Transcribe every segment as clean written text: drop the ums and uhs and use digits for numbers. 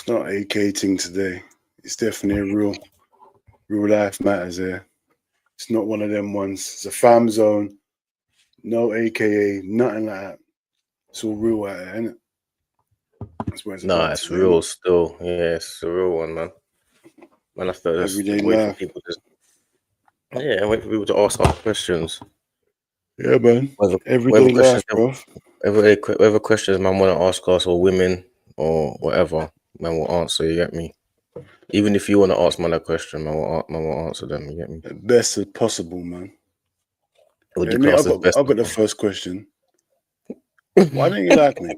It's not AK thing today. It's definitely a real life matters here. It's not one of them ones. It's a FamZone, no AKA, nothing like that. It's all real out there, isn't it? That's what it's about. It's real still. Yeah, it's a real one, man. Man, I have to just wait for people to wait for people to ask us questions. Yeah, man. Everyday life, bro. Whatever questions man want to ask us, or women, or whatever, man will answer. You get me? Even if you want to ask man a question, man will answer them. You get me? The best as possible, man. I've got the first question. Why don't you like me?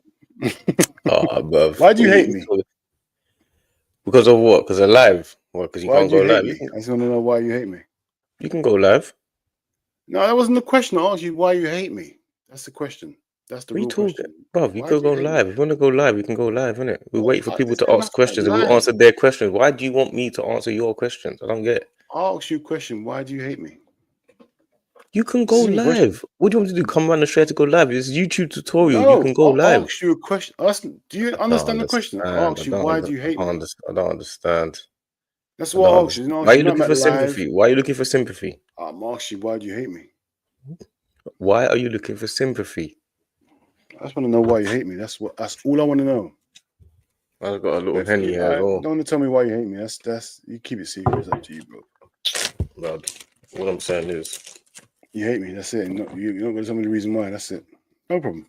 Bruv. Why do you hate me? Because of what? Because I'm live. What? Because you can't go live. I just want to know why you hate me. You can go live. No, that wasn't the question. I asked you why you hate me. That's the question. That's the real question. Bruv, you could go live. If you want to go live, you can go live, innit? We wait for people to ask questions, and we'll answer their questions. Why do you want me to answer your questions? I don't get it. I'll ask you a question. Why do you hate me? You can go live. What do you want to do? Come around the share to go live? It's a YouTube tutorial. No, you can go live. I'll ask you a question. Do you understand the question? I'll ask you, why do you hate me? I don't understand. That's what I asked you. Why are you looking for sympathy? Why are you looking for sympathy? I'm asking you, why do you hate me? Why are you looking for sympathy? I just want to know why you hate me. That's all I want to know. I've got a little Henny here as well. Don't want to tell me why you hate me. That's you keep it secret. It's up to you, bro. What I'm saying is, you hate me. That's it. You're not going to tell me the reason why. That's it. No problem.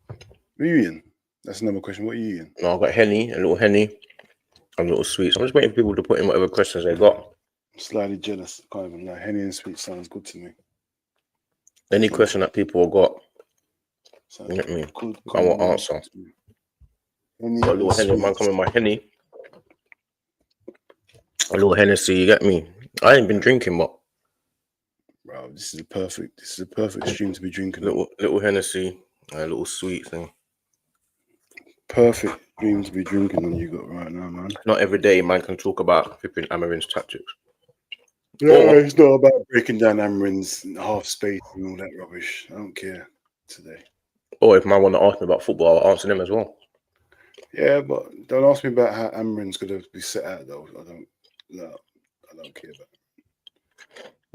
What are you eating? That's another question. What are you eating? No, I've got a little Henny, and a little sweets. I'm just waiting for people to put in whatever questions they got. I'm slightly jealous. I can't even lie. Henny and sweet sounds good to me. Any question that people have got, you get me? I will answer. Got a little Henny, man, come in my Henny. A little Hennessy, you get me? I ain't been drinking, but bro, this is a perfect stream to be drinking. Little Hennessy, a little sweet thing. Perfect stream to be drinking on you got right now, man. Not every day man can talk about flipping Amarin's tactics. Yeah, it's not about breaking down Amarin's half space and all that rubbish. I don't care today. Or if man want to ask me about football, I'll answer them as well. Yeah, but don't ask me about how Amarin's going to be set out, though. I don't care about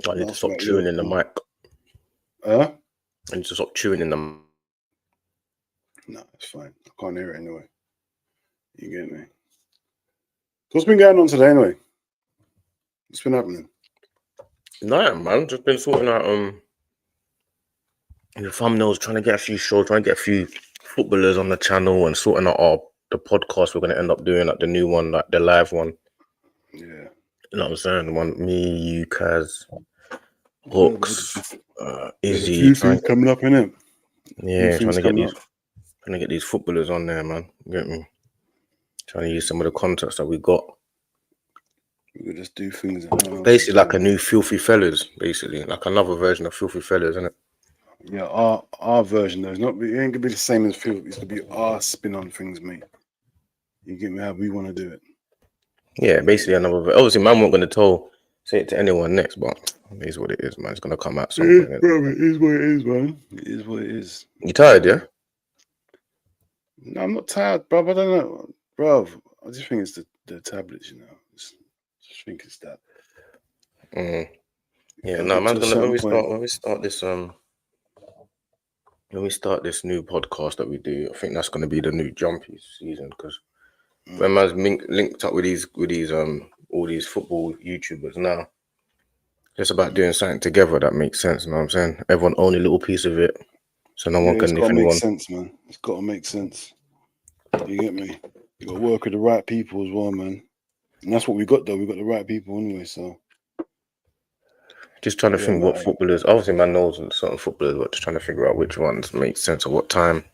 it. I need to stop chewing in the mic. Huh? I need to stop chewing in the mic. No, it's fine. I can't hear it anyway. You get me? What's been going on today anyway? What's been happening? Nah, man. Just been sorting out the thumbnails, trying to get a few shows, trying to get a few footballers on the channel, and sorting out the podcast we're going to end up doing, like the new one, like the live one. Yeah. You know what I'm saying? The one, me, you, Kaz, Hooks, Izzy. Things coming up, innit? Yeah, trying to get these footballers on there, man. You get me? Trying to use some of the contacts that we got. We could just do things. Basically, like a new Filthy Fellas, basically. Like another version of Filthy Fellas, isn't it? Yeah, our version, though. It ain't gonna be the same as Filthy. It's gonna be our spin on things, mate. You get me? How we want to do it. Yeah, basically another. Obviously, man, weren't going to say it to anyone next, but it is what it is, man. It's going to come out something. Bro, it is what it is, man. It is what it is. You tired, yeah? No, I'm not tired, bro. I don't know, bro. I just think it's the tablets, you know. I just think it's that. Yeah, no, man's gonna when we start this new podcast that we do, I think that's gonna be the new Jumpy season, because when man's linked up with these all these football YouTubers now, it's about doing something together that makes sense. You know what I'm saying? Everyone own a little piece of it, so no one can. It's got to make sense, man. It's got to make sense. You get me? You got to work with the right people as well, man. And that's what we got, though. We got the right people anyway, so. Just trying to think what footballers. Obviously, man knows certain footballers, but just trying to figure out which ones make sense at what time.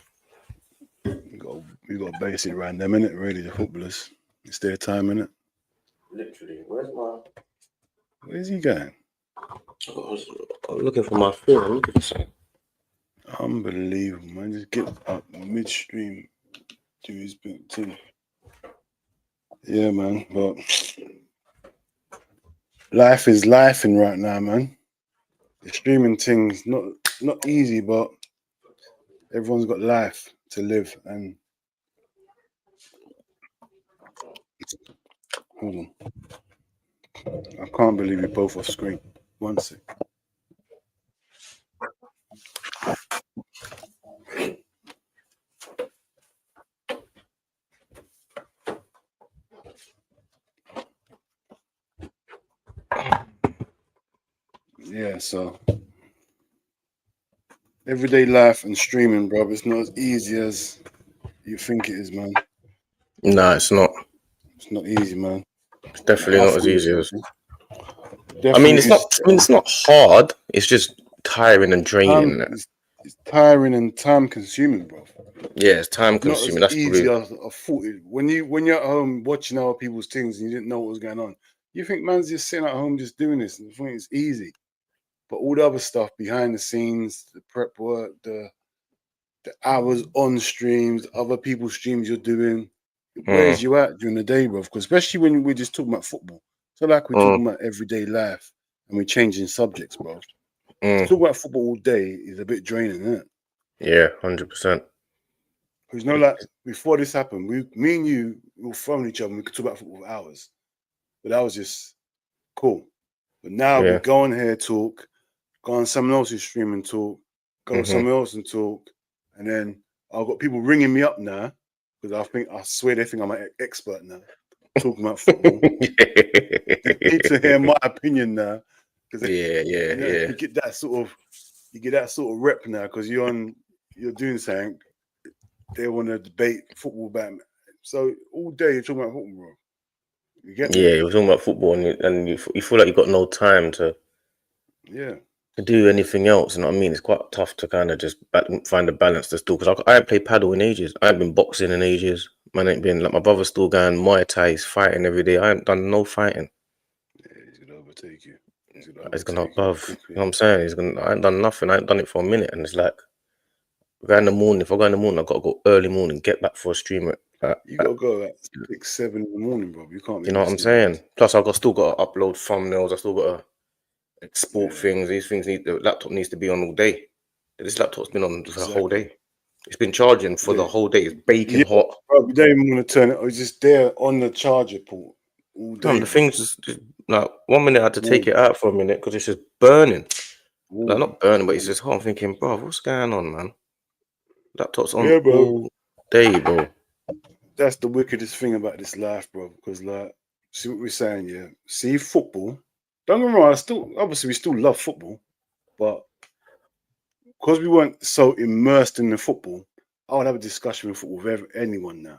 We got to base it around them, innit? Really, the footballers. It's their time, innit? Literally. Where's he going? I'm looking for my phone. Unbelievable, man. Just get up midstream, do his big thing. Yeah, man. But life is lifing right now, man. The streaming thing's not easy, but everyone's got life to live, and Hold on. I can't believe we both off screen. 1 sec. Yeah, so everyday life and streaming, bro, it's not as easy as you think it is, man. Nah, it's not. It's not easy, man. It's definitely not as easy as. I mean, it's not. I mean, it's not hard. It's just tiring and draining. It's tiring and time consuming, bro. Yeah, it's time Not consuming. as That's easy probably. as I thought it. When you're at home watching other people's things and you didn't know what was going on, you think man's just sitting at home just doing this and you think it's easy. But all the other stuff behind the scenes, the prep work, the hours on streams, other people's streams you're doing, it wears you out during the day, bro. Because especially when we're just talking about football. So like we're talking about everyday life and we're changing subjects, bro. Talking about football all day is a bit draining, isn't it? Yeah, 100%. Because like before this happened, me and you, we were phone each other and we could talk about football for hours. But that was just cool. But now we go on here, talk, go on someone else's stream and talk, go somewhere else and talk. And then I've got people ringing me up now because I swear they think I'm an expert now talking about football. They need to hear my opinion now. You get that sort of rep now because you're doing something. They want to debate football about me. So all day you're talking about football, bro. You get me? Yeah, you're talking about football and you feel like you've got no time to do anything else. You know what I mean? It's quite tough to kind of just find a balance to still. Because I ain't played paddle in ages. I ain't been boxing in ages. Man ain't been like my brother's still going Muay Thai. He's fighting every day. I ain't done no fighting. Yeah, he's gonna overtake you. He's gonna above. You know what I'm saying? I ain't done nothing. I ain't done it for a minute, and it's like. Go in the morning. If I go in the morning, I've got to go early morning, get back for a stream. You got to go at 6, 7 in the morning, bro. You can't be. You know what I'm saying? Plus, still got to upload thumbnails. I still got to export things. These things the laptop needs to be on all day. This laptop's been on for the whole day. It's been charging for the whole day. It's baking hot. Bro, you don't even want to turn it. It's just there on the charger port all day. The thing's just like 1 minute I had to take it out for a minute because it's just burning. Like not burning, but it's just hot. I'm thinking, bro, what's going on, man? Laptop's on all day, bro. That's the wickedest thing about this life, bro. Because like, see what we're saying, yeah. See football. Don't get me wrong. Obviously we still love football, but because we weren't so immersed in the football, I would have a discussion with football with anyone now.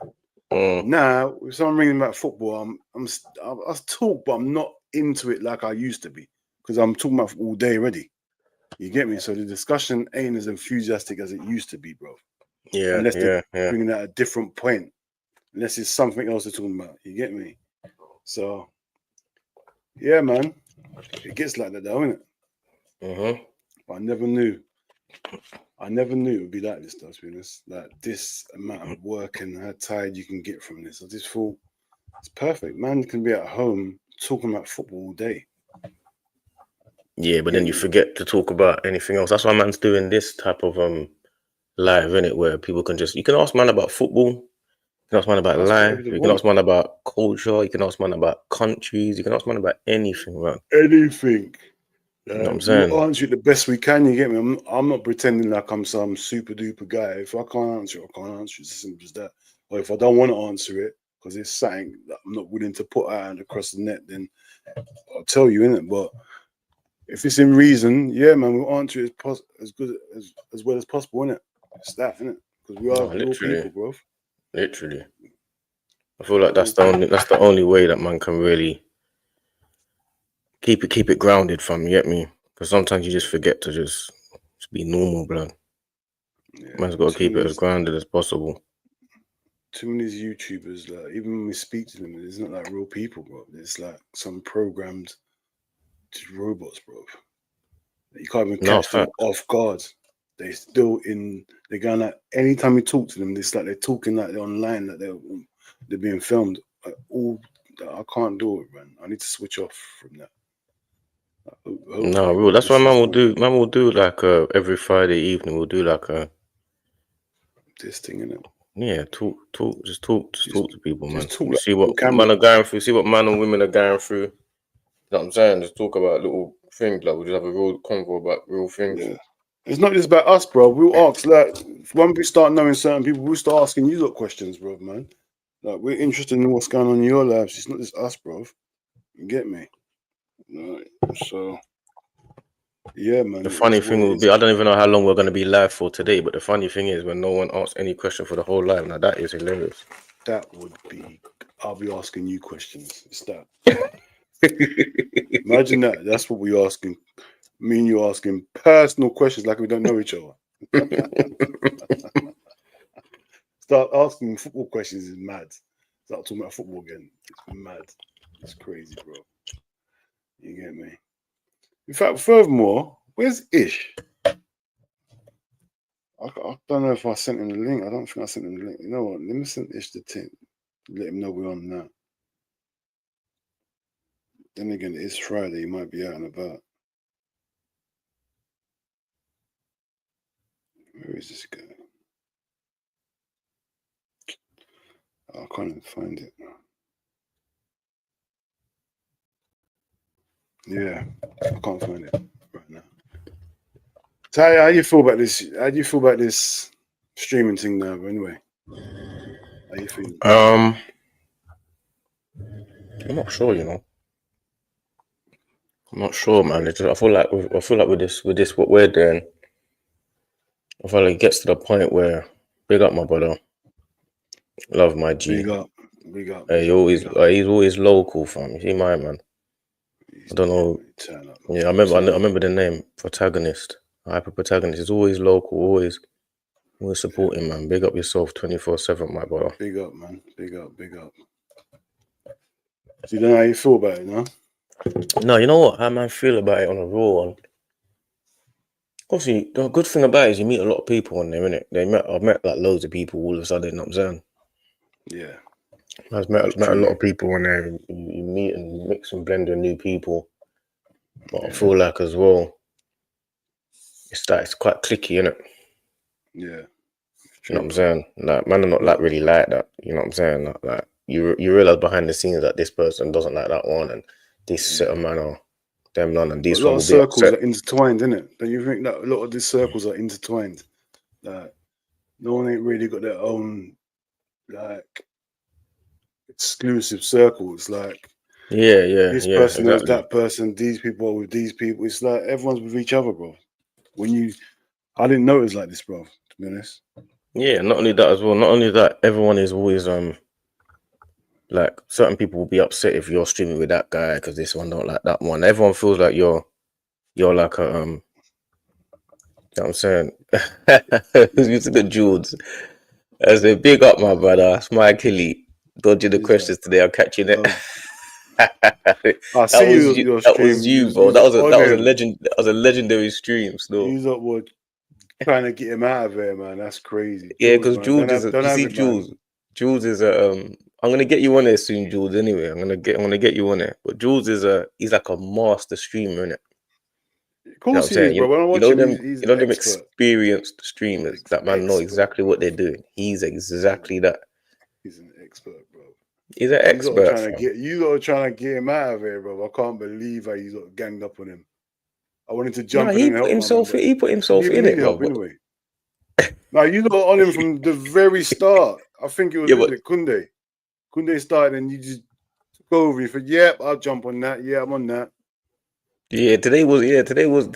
Now, if someone ringing about football, I talk, but I'm not into it like I used to be because I'm talking about all day already. You get me? So the discussion ain't as enthusiastic as it used to be, bro. Yeah, unless they're bringing out a different point, unless it's something else they're talking about. You get me? So, yeah, man, it gets like that, though, isn't it? But I never knew it would be like this, though, to be honest. Like this amount of work and how tired you can get from this. I just thought it's perfect. Man can be at home talking about football all day. Yeah, but then you forget to talk about anything else. That's why man's doing this type of live, innit, where people can you can ask man about football, you can ask man about life, you can ask man about culture, you can ask man about countries, you can ask man about anything, man. Anything. You know what I'm saying? We'll answer it the best we can, you get me? I'm not pretending like I'm some super duper guy. If I can't answer it, I can't answer it. It's as simple as that. Or if I don't want to answer it, because it's something that I'm not willing to put out across the net, then I'll tell you, innit? But if it's in reason, yeah, man, we'll answer it as well as possible, innit? It's that, innit? Because we are real people, bro. Literally. I feel like that's the only way that man can really keep it grounded, fam, you get me? Because sometimes you just forget to just be normal, blood. Yeah, man's got to keep it as grounded as possible. Too many YouTubers, like, even when we speak to them, it's not like real people, bro. It's like some programmed robots, bro. You can't even catch them off guard. They're going like, anytime you talk to them, it's like they're talking like they're online, like they're being filmed. Like, I can't do it, man. I need to switch off from that. No, real. That's why man will do. Man will do like every Friday evening. We'll do like this thing, innit? Yeah, just talk to people, man. Just talk You like see what on camera. man are going through, see what man and women are going through. You know what I'm saying? Just talk about little things, like we just have a real convo about real things. Yeah. It's not just about us, bro. We'll ask, like, when we start knowing certain people, we'll start asking you lot questions, bro, man. Like, we're interested in what's going on in your lives. It's not just us, bro. You get me? Right. So, yeah, man. The funny thing will be, is. I don't even know how long we're going to be live for today, but the funny thing is when no one asks any question for the whole live, now that is hilarious. That would be, I'll be asking you questions. It's that. Imagine that. That's what we're asking. Me and you asking personal questions like we don't know each other. Start asking football questions is mad. Start talking about football again. It's mad. It's crazy, bro. You get me? In fact, furthermore, where's Ish? I don't know if I sent him the link. I don't think I sent him the link. You know what? Let me send Ish the tip. Let him know we're on now. Then again, it's Friday. He might be out and about. Where is this guy? I can't even find it. Yeah, I can't find it right now. So how do you feel about this? How do you feel about this streaming thing now? Anyway, how you feeling? I'm not sure, you know. I'm not sure, man. I feel like with this what we're doing, I feel like it gets to the point where big up my brother, love my G. Big up. He's always local, fam. You see my man. I don't know. Yeah, I remember the name protagonist. Hyper protagonist is always local, always supporting, man. Big up yourself 24/7, my brother. Big up, man. Big up. So you don't know how you feel about it, no? No, you know what? How man feel about it on a raw one. Obviously, the good thing about it is you meet a lot of people on there, innit? I've met like loads of people all of a sudden, you know what I'm saying? Yeah. I've met a lot of people on there. You meet and mix and blend with new people. But I feel like as well, it's quite cliquey, innit? Yeah. You know what I'm saying? Like, man are not like really like that. You know what I'm saying? Like you realize behind the scenes that this person doesn't like that one, and this set of man are them none, and these a lot one of will be circles upset. are intertwined, innit? Don't you think that a lot of these circles are intertwined? Like, no one ain't really got their own like exclusive circles. Like, this person knows that person. These people are with these people. It's like everyone's with each other, bro. I didn't know it was like this, bro. To be honest. Yeah, not only that as well. Not only that, everyone is always like certain people will be upset if you're streaming with that guy because this one don't like that one. Everyone feels like you're like a you know what I'm saying? You see the Jules. As a big up, my brother. That's my Achilles. Dodging the questions today. I'll catch you next. I see your that stream. was you, bro. That was a legendary stream. Still, you lot were trying to get him out of there, man. That's crazy. yeah, because man. Jules is. You see, Jules. Jules is a. I'm gonna get you on there soon, Jules. Anyway, I'm gonna get you on there. But Jules is he's like a master streamer, innit? Of course he is, bro. When I watch him, he's you know them experienced streamers that man know exactly what they're doing. He's exactly that. He's an expert, bro. He's an expert. You lot are trying to get him out of here, bro. I can't believe how you lot ganged up on him. I wanted to jump in and help him. He put himself in it, bro. Anyway. No, you lot on him from the very start. I think it was Kunde. Kunde started and you just took over. You said, "Yep, I'll jump on that. Yeah, I'm on that." Yeah, today was it was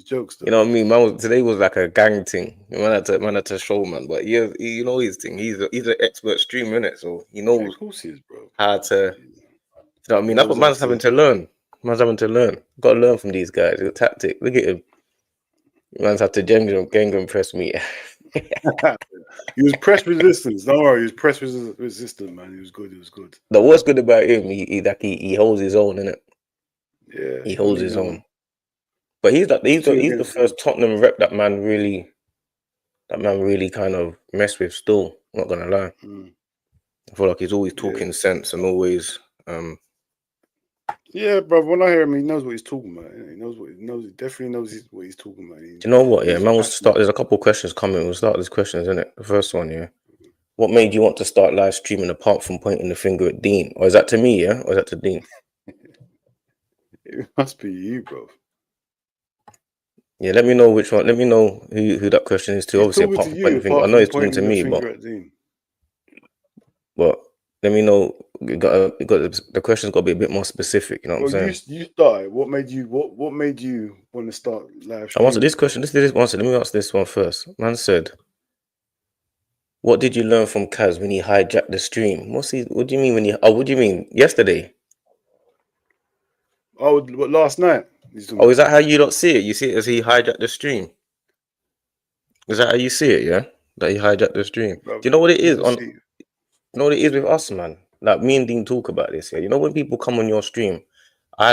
jokes though. You know what I mean? Today was like a gang thing. Man had to show, man. But yeah, you know his thing. He's an expert streamer, innit? So he knows of course he is, bro. How to you know what I mean? That's what man's having to learn. Got to learn from these guys. The tactic. Look at him. Man's have to Gengham press me. He was press resistance. Don't worry, he was press resistant, man. He was good. But what's good about him? He holds his own, innit? Yeah, he holds his own. But he's the first Tottenham rep that man really kind of messed with. Still, not gonna lie. I feel like he's always talking sense and always Yeah, bro. When I hear him, he knows what he's talking about. He knows what he knows. He definitely knows what he's talking about. Do you know what? Yeah, He's man, we'll start. passionate. There's a couple of questions coming. We'll start these questions, isn't it? The first one, yeah. What made you want to start live streaming apart from pointing the finger at Dean? Or is that to me, yeah? Or is that to Dean? It must be you, bro. Yeah, let me know which one. Let me know who that question is to. He's Obviously, talking apart to from you, pointing the finger. I apart know from it's talking to pointing the me, finger at Dean. but let me know. The question's got to be a bit more specific. You know what I'm Well, saying? you started. What made you? What made you want to start live I answered streaming? this question. This one. Let me answer this one first. Man said, "What did you learn from Kaz when he hijacked the stream?" What do you mean when he? Oh, what do you mean yesterday? Oh, what, last night? He's talking Oh, is about. that how you don't see it? You see it as he hijacked the stream. Is that how you see it? Yeah, that he hijacked the stream. Do Bro, you know what it is? obviously, You know what it is with us, man. Like me and Dean talk about this. Yeah, you know when people come on your stream,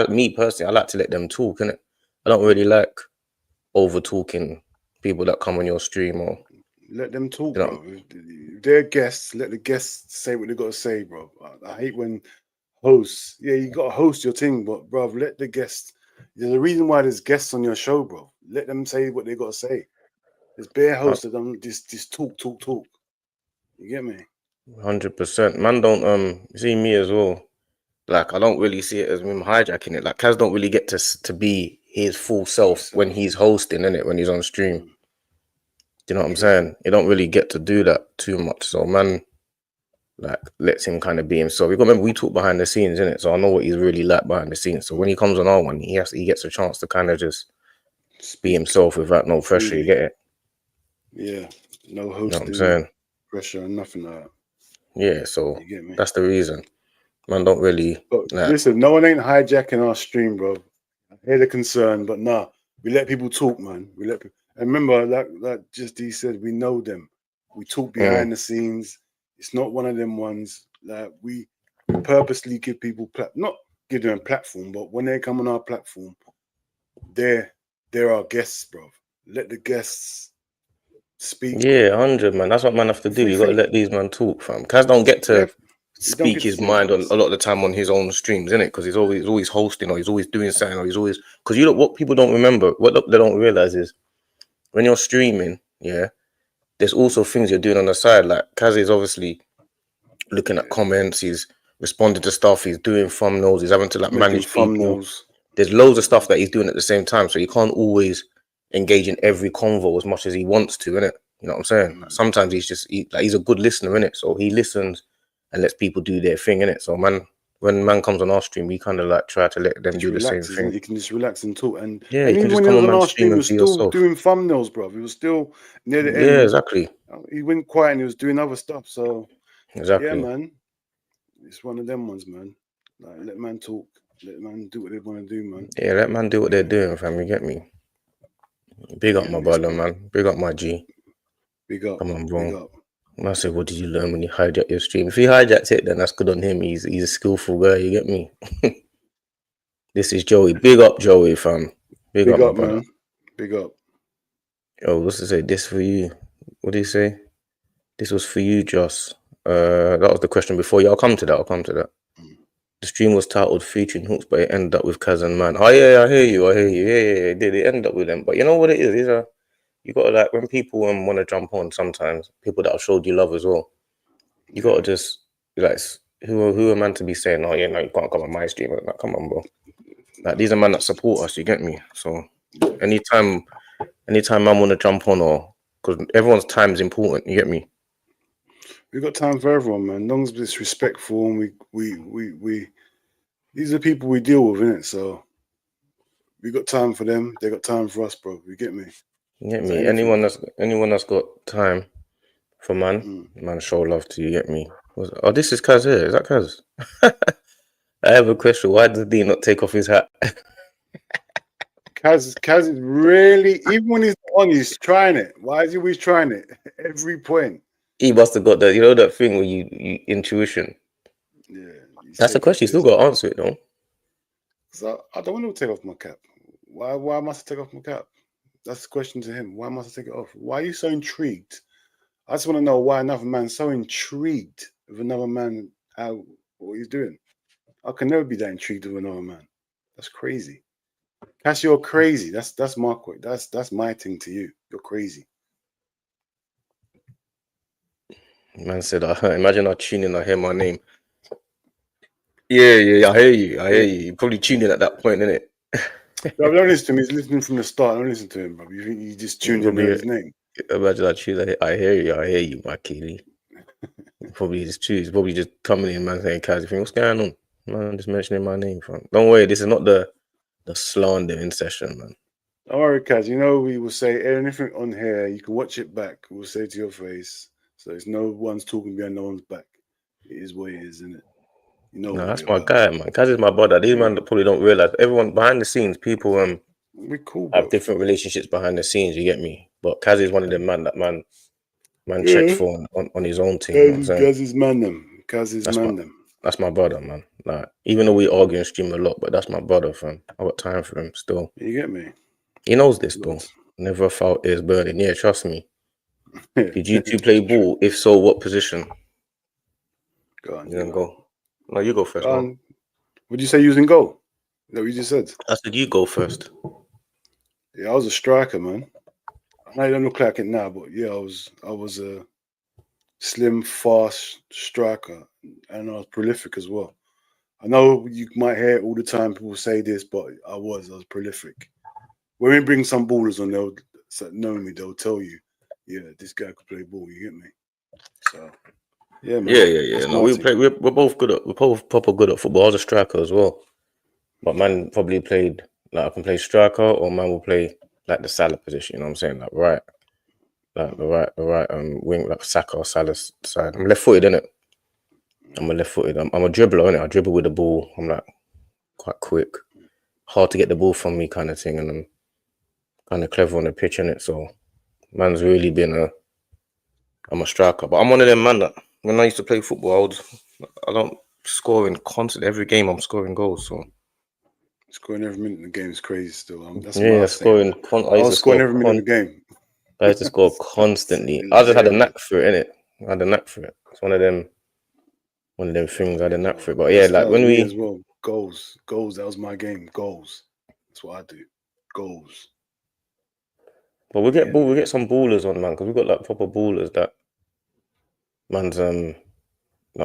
me personally, I like to let them talk. Innit? I don't really like over talking people that come on your stream or let them talk, you know. bro. If they're guests, let the guests say what they got to say, bro. I hate when hosts. Yeah, you got to host your thing, but bro, let the guests. There's a reason why there's guests on your show, bro. Let them say what they got to say. There's bare hosts that don't just talk. You get me? 100%. Man, don't see me as well. Like I don't really see it as him hijacking it. Like Kaz don't really get to be his full self when he's hosting, innit? When he's on stream. Mm. Do you know what I'm saying? You don't really get to do that too much. So man, like lets him kind of be himself. You got to remember we talk behind the scenes, innit? So I know what he's really like behind the scenes. So when he comes on our one, he gets a chance to kind of just be Speak himself without no pressure. You freely. get it? Yeah, no You know what I'm hosting saying? pressure and nothing like that. Yeah. So You get me? that's the reason. Man, don't really But like. listen, no one ain't hijacking our stream, bro. I hear the concern, but nah, we let people talk, man. We let people. And remember, like just D said, we know them. We talk behind the scenes. It's not one of them ones. Like we purposely give people not give them a platform, but when they come on our platform, they're our guests, bro. Let the guests speak, bro. Yeah, 100, man. That's what man have to If do. we You got to think, let these man talk, fam. Kaz don't get yeah, to you don't speak get to his say what mind you got on to a say. lot of the time on his own streams, innit? Because he's always hosting or he's always doing something or he's always because you know what people don't remember, what they don't realize is when you're streaming, yeah, there's also things you're doing on the side. Like Kaz is obviously looking at comments, he's responding to stuff, he's doing thumbnails, he's having to like Making manage people. thumbnails. There's loads of stuff that he's doing at the same time, so he can't always engage in every convo as much as he wants to, innit? You know what I'm saying? Like sometimes he's a good listener, innit? So he listens and lets people do their thing, innit? So man, when man comes on our stream, we kind of like try to let them Just do the same relaxes, and thing. you can just relax and talk. And Yeah, you can even just when he come was on on man's our stream stream, he and was be still yourself. doing thumbnails, bro. He was still near the Yeah, end. exactly. He went quiet and he was doing other stuff. So yeah, Exactly. man, it's one of them ones, man. Like let man talk, let man do what they want to do, man. Yeah, let man do what they're doing, fam. You get me? Big up my Anyways, brother, bro, man. Big up my G. big up, Come on, big bro. up. I said, what did you learn when you hijacked your stream? If he hijacked it, then that's good on him. He's a skillful guy. You get me? This is Joey. Big up, Joey, fam. Big Big up, my up, brother. man. Big up. Oh, what's to say? This for you. What did he say? This was for you, Joss. That was the question before. Yeah, I'll come to that. The stream was titled featuring hooks, but it ended up with Kaz and Man. Oh yeah, I hear you. Yeah. It did. It ended up with them. But you know what it is? You gotta like when people want to jump on. Sometimes people that have showed you love as well. You gotta just like who are man to be saying, oh yeah, no, you can't come on my stream. Like, come on, bro. Like these are men that support us. You get me? So anytime man want to jump on or because everyone's time is important. You get me? We got time for everyone, man. Long as it's respectful and we these are the people we deal with, innit? So we got time for them. They got time for us, bro. You get me? You get So me? anything. Anyone that's got time for man, Mm. man, show love to you. Get me? Oh, this is Kaz here. Is that Kaz? I have a question. Why does D not take off his hat? Kaz is really, even when he's on, he's trying it. Why is he always trying it? Every point. He must have got that. You know that thing where you intuition. Yeah, he's That's a taking question. You still piss. got to answer it though. So I don't want to take off my cap. Why must I take off my cap? That's the question to him. Why must I take it off? Why are you so intrigued? I just want to know why another man's so intrigued with another man, how what he's doing. I can never be that intrigued with another man. That's crazy. Cass, you're crazy. That's my that's my thing to you. You're crazy. Man said, imagine I tune in, I hear my name. Yeah, I hear you. You probably tuned in at that point, innit? Bro, don't listen to him. He's listening from the start. Don't listen to him, bro. You think he just tuned in and heard his name? Imagine I tune. I hear you, my kitty. Probably just choose. Probably just coming in, man, saying, "Kaz, you think what's going on?" Man, just mentioning my name, fam. Don't worry, this is not the slandering session, man. Don't worry, Kaz. You know we will say anything on here. You can watch it back. We'll say to your face. So it's no one's talking behind no one's back. It is what it is, isn't it? You know. No, that's my guy, man. Kaz is my brother. These man that probably don't realize. Everyone behind the scenes, people we're cool, bro. have different relationships behind the scenes. You get me? But Kaz is one of them man checks for on his own team. Kaz is man them. Kaz is man them. That's my brother, man. Like, even though we argue and stream a lot, but that's my brother, fam. I got time for him still. You get me? He knows this, though. Never felt is burning. Yeah, trust me. Did you two play ball? If so, what position? Go on. You go. No, you go first. Would you say using goal? Is that what you just said? I said you go first. Yeah, I was a striker, man. I know you don't look like it now, but yeah, I was a slim, fast striker, and I was prolific as well. I know you might hear it all the time. People say this, but I was prolific. When we bring some ballers on, they'll know me. They'll tell you, yeah, this guy could play ball. You get me? So, yeah, man. Yeah. No, we're both good we're both proper good at football. I was a striker as well, but man probably played like I can play striker, or man will play like the Salah position. You know what I'm saying? Like the right wing, like Saka or Salah's side. I'm left-footed, innit? I'm a left-footed. I'm a dribbler, innit? I dribble with the ball. I'm like quite quick, hard to get the ball from me, kind of thing, and I'm kind of clever on the pitch, innit? So man's really been I'm a striker, but I'm one of them man that when I used to play football, I don't scoring constantly. Every game I'm scoring goals, so scoring every minute in the game is crazy still. Scoring. I was scoring every minute in the game. I used to score constantly. I just had a knack for it, innit? I had a knack for it. It's one of them things I had a knack for it. But yeah, like when we as well, goals. That was my game. Goals. That's what I do. Goals. But we get some ballers on, man, because we got like proper ballers that man's I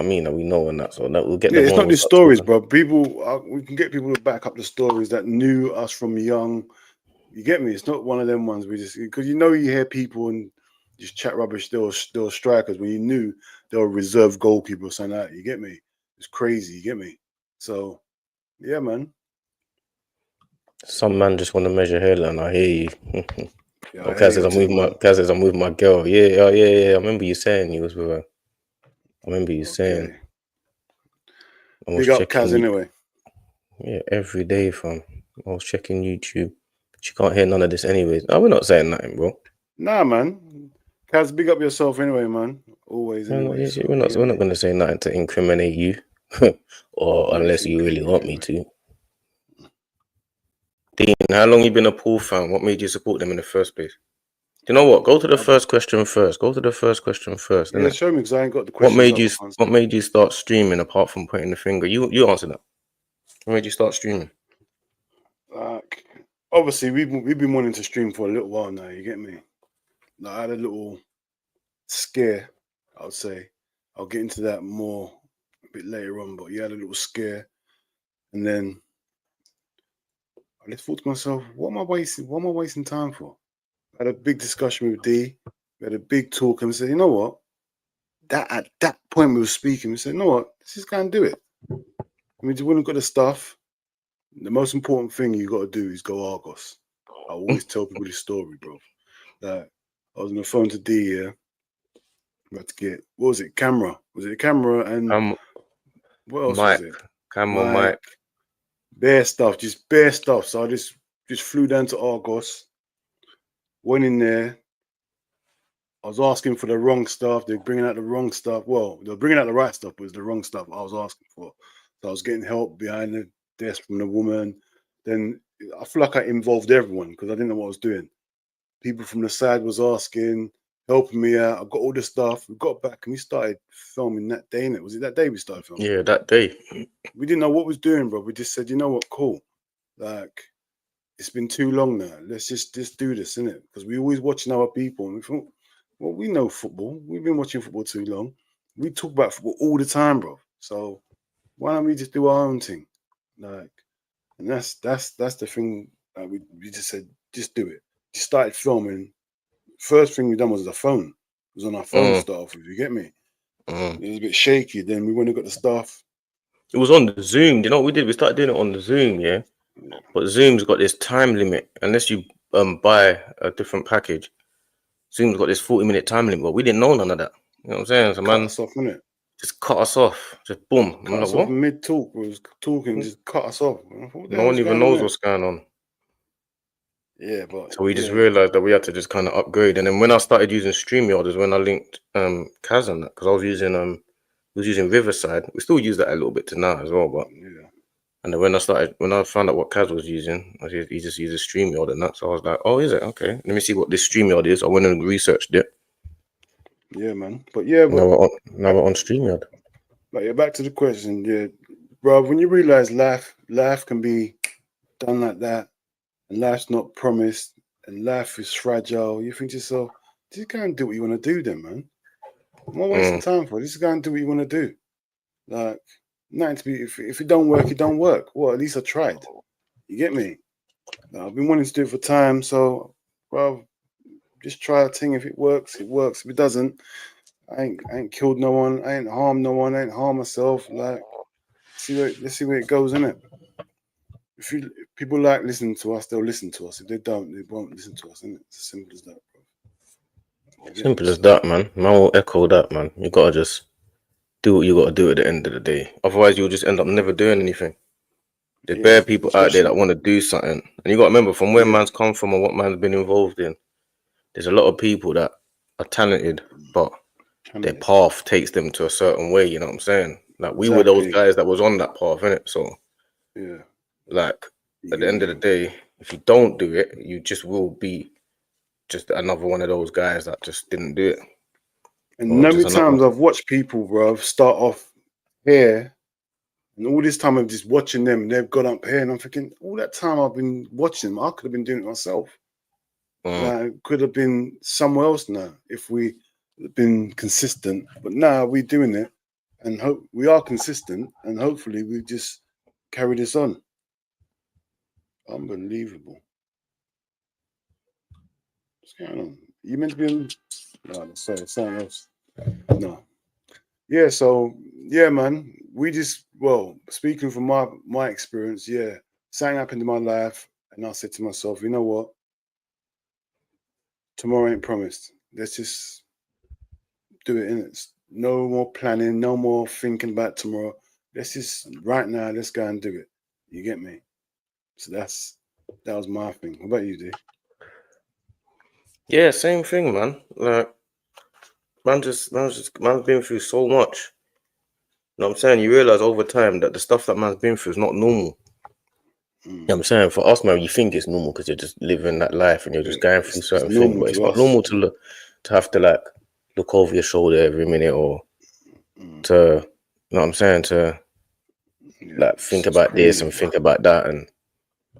mean that we know and that, so that we'll get them. It's not the stories, bro. People, we can get people to back up the stories that knew us from young. You get me? It's not one of them ones we just because you hear people and just chat rubbish. They were strikers when you knew they were reserve goalkeeper or something like that. You get me? It's crazy. You get me? So, yeah, man. Some man just want to measure hairline. I hear you. Kaz says I'm with my girl. Yeah. I remember you saying you was with her. I remember you saying. Big up Kaz anyway. Yeah, every day, fam. I was checking YouTube. She can't hear none of this anyways. No, we're not saying nothing, bro. Nah, man. Kaz, big up yourself anyway, man. Always. Anyway, we're not going to say nothing to incriminate you, or unless you really want me to. Dean, how long you been a Pool fan? What made you support them in the first place? Do you know what? Go to the first question first. Yeah, show me because I ain't got the question. What made you start streaming apart from pointing the finger? You answer that. What made you start streaming? Obviously, we've been wanting to stream for a little while now. You get me? Like, I had a little scare. I would say I'll get into that more a bit later on. But you had a little scare, and then I just thought to myself, "What am I wasting time for?" I had a big discussion with D. We had a big talk, and we said, "You know what? At that point we were speaking. We said, you know what? Let's just go and do it. I mean, you wouldn't got the stuff. The most important thing you got to do is go Argos. I always tell people this story, bro. That I was on the phone to D. Yeah, we had to get what was it? Camera? Was it a camera and what else was it? Camera, mic. Bare stuff, just bare stuff. So I just flew down to Argos. Went in there. I was asking for the wrong stuff. They're bringing out the wrong stuff. Well, they're bringing out the right stuff, but it's the wrong stuff I was asking for. So I was getting help behind the desk from the woman. Then I feel like I involved everyone because I didn't know what I was doing. People from the side was asking, helping me out. I got all the stuff. We got back and we started filming that day, innit? Was it that day we started filming? Yeah, that day. We didn't know what was doing, bro. We just said, you know what, cool. Like, it's been too long now. Let's just do this, innit? Because we always watching other people and we thought, well, we know football. We've been watching football too long. We talk about football all the time, bro. So why don't we just do our own thing? Like, and that's the thing. We just said, just do it. Just started filming. First thing we done was the phone. It was on our phone to start off with. You get me? It was a bit shaky. Then we went and got the stuff. It was on the Zoom. You know what we did? We started doing it on the Zoom, yeah. But Zoom's got this time limit. Unless you buy a different package, Zoom's got this 40-minute time limit. But we didn't know none of that. You know what I'm saying? So Cut man, us off, innit? just cut us off. Just boom. I'm Cut like, us what? off mid talk. We was talking, just cut us off. What the No one hell's even going on knows there? what's going on. Yeah, but So we just realized that we had to just kind of upgrade. And then when I started using StreamYard is when I linked Kaz on that, because I was using Riverside. We still use that a little bit to now as well, but yeah. and then when I found out what Kaz was using, he just uses StreamYard and that. So I was like, oh, is it? Okay. Let me see what this StreamYard is. I went and researched it. Yeah, man. But yeah, but Now we're on StreamYard. But yeah, back to the question, yeah, bro. When you realize life can be done like that, and life's not promised, and life is fragile, you think to yourself, just go and do what you want to do, then, man. I'm not wasting time for it. Just go and do what you want to do. Like, nothing to be. If it don't work, it don't work. Well, at least I tried. You get me? Now, I've been wanting to do it for time, so, bro, just try a thing. If it works, it works. If it doesn't, I ain't killed no one. I ain't harmed no one. I ain't harmed myself. Like, let's see where it goes, innit? If people like listening to us, they'll listen to us. If they don't, they won't listen to us, innit? It's as simple as that, bro. Simple as that, man. Man will echo that, man. You gotta just do what you gotta do at the end of the day. Otherwise, you'll just end up never doing anything. There's bare people out there that want to do something, and you gotta remember from where man's come from and what man's been involved in. There's a lot of people that are talented, but their path takes them to a certain way. You know what I'm saying? Like we were those guys that was on that path, innit? So yeah, like at the end of the day, if you don't do it, you just will be just another one of those guys that just didn't do it. And how many times I've watched people, bro, start off here, and all this time I'm just watching them, and they've got up here, and I'm thinking, all that time I've been watching them, I could have been doing it myself. Like, could have been somewhere else now if we had been consistent. But now we're doing it, and we are consistent, and hopefully we just carry this on. Unbelievable. What's going on? You meant to be in... No, sorry, something else. No. Yeah, so, yeah, man. We just, well, speaking from my experience, yeah, something happened in my life, and I said to myself, you know what? Tomorrow ain't promised. Let's just do it, innit? No more planning, no more thinking about tomorrow. Let's just, right now, let's go and do it. You get me? So that was my thing. What about you, D? Yeah, same thing, man. Like, man's been through so much. You know what I'm saying? You realize over time that the stuff that man's been through is not normal. You know what I'm saying? For us, man, you think it's normal because you're just living that life and you're just going through certain things, but it's not normal to have to like look over your shoulder every minute or to, you know what I'm saying, to like think about this and think about that and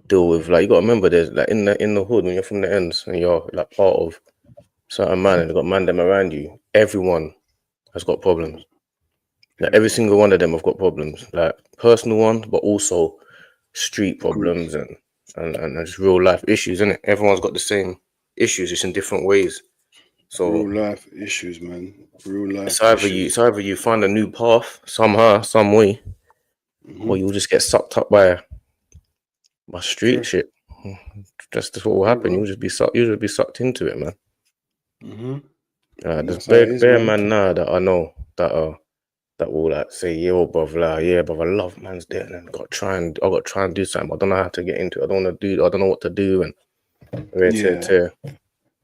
deal with, like, you got to remember there's like in the hood when you're from the ends and you're like part of certain man and you've got man them around you, everyone has got problems. Like every single one of them have got problems, like personal ones, but also street problems and just real life issues, isn't it? Everyone's got the same issues, just in different ways. So real life issues, man. Real life it's either you find a new path somehow, some way, or you'll just get sucked up by street shit. That's what will happen. You'll just be sucked into it, man. There's bare man now that I know that will like say, yo, brother, yeah, brother, I love man's dead and I got to try and do something. I don't know how to get into it. I don't know what to do. And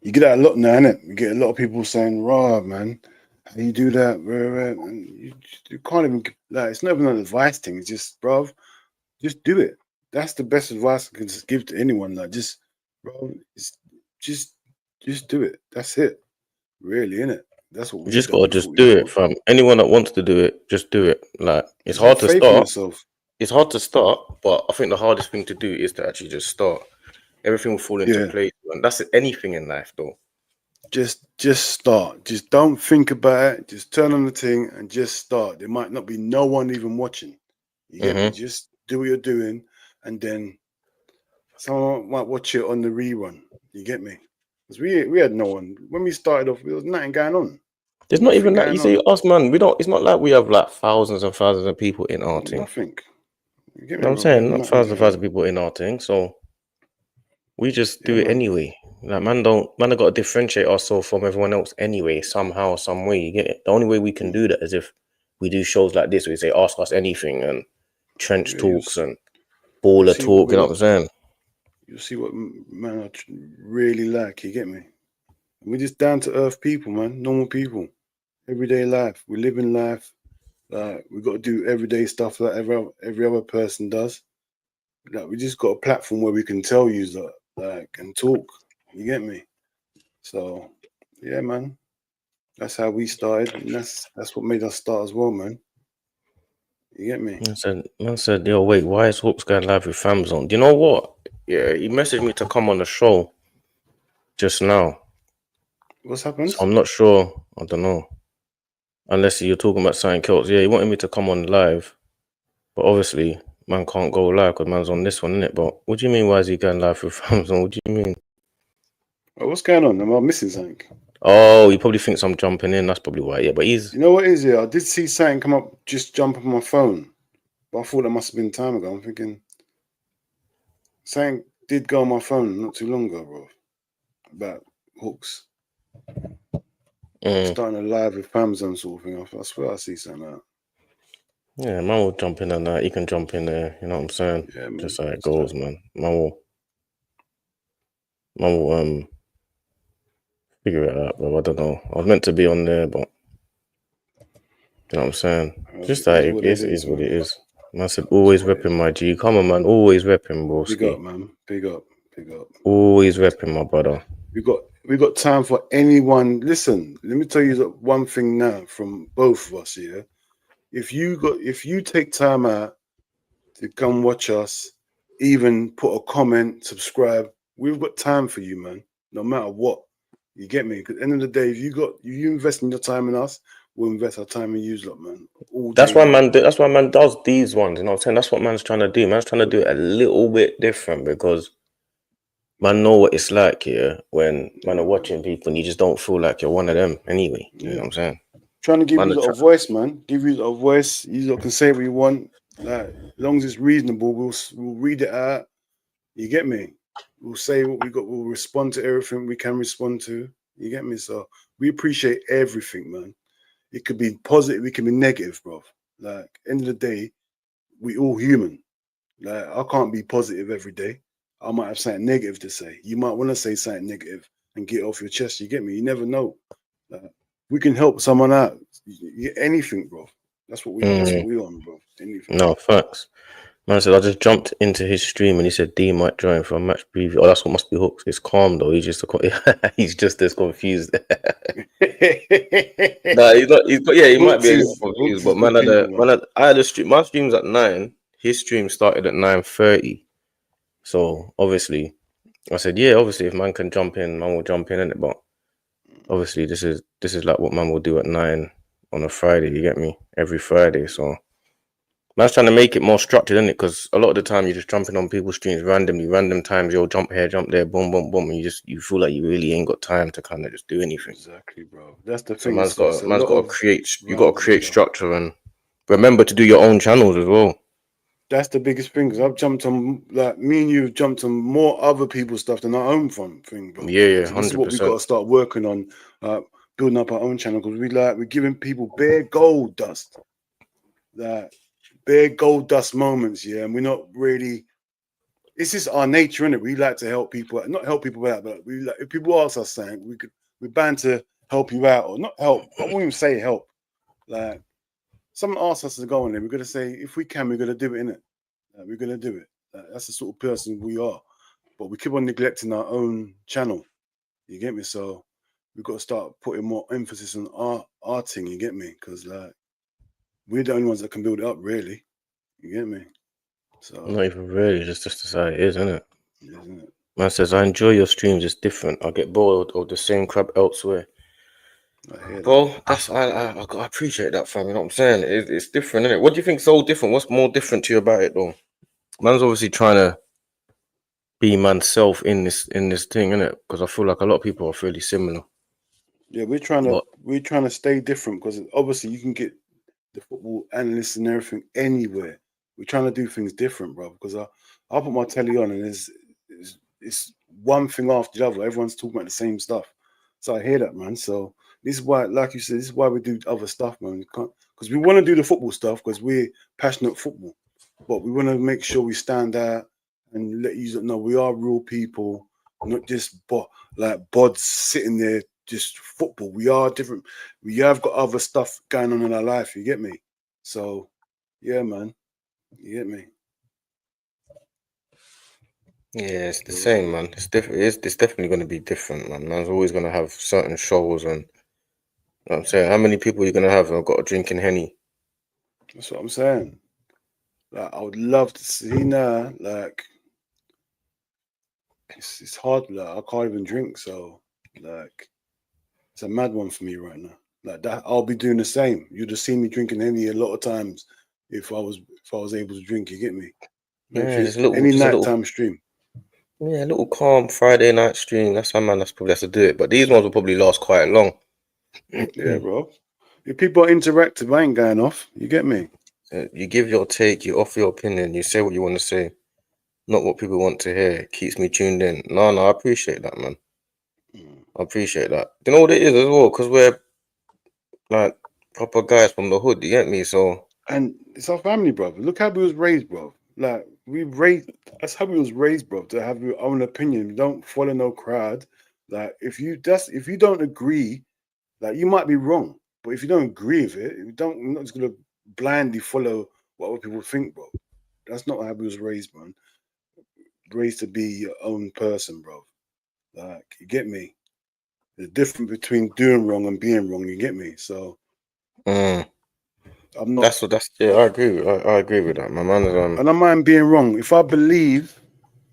you get that a lot now, innit? You get a lot of people saying, "Raw, man, how you do that?" And you can't even like. It's not even an advice thing. It's just, bro, just do it. That's the best advice I can just give to anyone. Like, just, bro, just do it. That's it. Really, innit? That's what You we've just done gotta before. just do it, fam. Anyone that wants to do it, just do it. Like it's Just have hard to faith in start. yourself. It's hard to start, but I think the hardest thing to do is to actually just start. Everything will fall into Yeah. place, and that's anything in life, though. Just start. Just don't think about it. Just turn on the thing and just start. There might not be no one even watching. You get me? Mm-hmm. Just do what you're doing, and then someone might watch it on the rerun. You get me? Because we had no one when we started off. There was nothing going on. There's not Nothing even that. You going see, on. us, man. We don't. It's not like we have like thousands and thousands of people in our thing. Nothing. You get You me, know what I'm bro? We had saying? Not nothing thousands and going thousands on. of people in our thing. So we just Yeah, do it man. anyway. Like man, have got to differentiate ourselves from everyone else anyway. Somehow, some way. You get it? The only way we can do that is if we do shows like this. Where we say, "Ask us anything," and trench Yeah, talks and you baller see what talk. we You know what I'm saying? you see what man I really like. You get me? We're just down to earth people, man. Normal people. Everyday life. We live in life. We got to do everyday stuff that every other person does. Like we just got a platform where we can tell you that, like, and talk. You get me? So, yeah, man. That's how we started, and that's what made us start as well, man. You get me? Man said, yo, wait, why is Hawks going live with FamZone? Do you know what? Yeah, he messaged me to come on the show just now. What's So happened? I'm not sure. I don't know. Unless you're talking about something else. Yeah, he wanted me to come on live. But obviously, man can't go live because man's on this one, innit? But what do you mean, why is he going live with FamZone? What do you mean? What's going on? Am I missing something? Oh, he probably thinks I'm jumping in. That's probably why. Yeah, but he's... You know what it is here? I did see something come up, just jump up on my phone, but I thought that must have been time ago. I'm thinking something did go on my phone not too long ago, bro, about hooks. Starting a live with FamZone sort of thing. I swear I see something out. Yeah, man will jump in and that. He can jump in there. You know what I'm saying? Yeah, man. Just how it goes, man. Man will figure it out, bro. I don't know. I was meant to be on there, but you know what I'm saying? Just It that is it what it is is, what it man. is. Man said, It's always what it repping is. my G. Come on, man. Always repping, Big up, broski. man. Big up. Big up. Always repping, my brother. We got time for anyone. Listen, let me tell you one thing now from both of us here. If you take time out to come watch us, even put a comment, subscribe, we've got time for you, man. No matter what. You get me? Because at the end of the day, if you invest in your time in us, we'll invest our time in you, lot, man. All day long. That's why man does these ones. You know what I'm saying? That's what man's trying to do. Man's trying to do it a little bit different because man know what it's like here when man are watching people and you just don't feel like you're one of them anyway. You know what I'm saying? Trying to give Man, you a voice, man. Give you a voice. You lot can say what you want. Like, as long as it's reasonable, we'll read it out. You get me? We'll say what we got. We'll respond to everything we can respond to. You get me? So we appreciate everything, man. It could be positive. It can be negative, bro. Like, end of the day, we all human. Like, I can't be positive every day. I might have something negative to say. You might want to say something negative and get it off your chest. You get me? You never know. We can help someone out. Anything, bro. That's what we on, bro. Anything. no, facts. Man said I just jumped into his stream and he said D might join for a match preview. Oh, that's what must be Hooks. It's calm though. He's just he's just as confused. Nah, he's not. Yeah, he might be a little confused. Hooks But is good people, man. I had a stream. My stream's at 9. His stream started at 9:30. So obviously, I said, yeah, obviously, if man can jump in, man will jump in it. But obviously, this is like what man will do at 9 on a Friday. You get me? Every Friday. So man's trying to make it more structured, isn't it? Because a lot of the time you're just jumping on people's streams randomly, random times. You'll jump here, jump there, boom, boom, boom, and you feel like you really ain't got time to kind of just do anything. Exactly, bro. That's the So thing. It's a man's lot got to of create. You got to random create stuff. structure and remember to do your own channels as well. That's the biggest thing. Because I've jumped on, like, me and you have jumped on more other people's stuff than our own thing, bro. Yeah, So this is what we got to start working on, building up our own channel. Because we're giving people bare gold dust, like bare gold dust moments, yeah. And we're not really. It's just our nature, innit? We like to help people, not help people out, but we like, if people ask us something, we're bound to help you out, or not help. I won't even say help. Like, someone asks us to go on there, we're gonna say if we can, we're gonna do it, innit? We're gonna do it. That's the sort of person we are. But we keep on neglecting our own channel. You get me? So we've got to start putting more emphasis on our thing. You get me? Because like we're the only ones that can build it up, really. You get me? So Not even really, just how it is, isn't it? isn't it? Man says, I enjoy your streams, it's different. I get bored of the same crap elsewhere. I hear that. Bro, I appreciate that, fam. You know what I'm saying? It's different, isn't it? What do you think's so different? What's more different to you about it, though? Man's obviously trying to be manself in this thing, innit? Because I feel like a lot of people are fairly similar. Yeah, we're trying to stay different because obviously you can get the football analysts and everything anywhere. We're trying to do things different, bro. Because I put my telly on and it's one thing after the other. Everyone's talking about the same stuff. So I hear that, man. So this is why, like you said, this is why we do other stuff, man. Because we want to do the football stuff because we're passionate football, but we want to make sure we stand out and let you know we are real people, not just bods sitting there just football. We are different. We have got other stuff going on in our life. You get me? So, yeah, man. You get me? Yeah, it's the same, man. It's different. It's definitely going to be different, man. Man's always going to have certain shows, and you know what I'm saying, how many people are you going to have who have got a drinking Henny? That's what I'm saying. Like, I would love to see now. Like, it's hard. Like, I can't even drink. So, like, it's a mad one for me right now. Like that, I'll be doing the same. You'd have seen me drinking Henny a lot of times if I was able to drink. You get me? Yeah, Any nighttime stream. Yeah, a little calm Friday night stream. That's how man. That's probably has to do it. But these ones will probably last quite long. Yeah, bro. If people are interactive, I ain't going off. You get me? You give your take, you offer your opinion, you say what you want to say, not what people want to hear. It keeps me tuned in. No, I appreciate that, man. I appreciate that. You know what it is as well? Because we're like proper guys from the hood, you get me? So. And it's our family, bro. Look how we was raised, bro. Like, that's how we was raised, bro, to have your own opinion. Don't follow no crowd. Like, if you don't agree, like, you might be wrong. But if you don't agree with it, you're not just gonna blindly follow what other people think, bro. That's not how we was raised, man. Raised to be your own person, bro. Like, you get me? The difference between doing wrong and being wrong, you get me? So I'm not. Yeah, I agree. I agree with that. My man is I don't mind being wrong. If I believe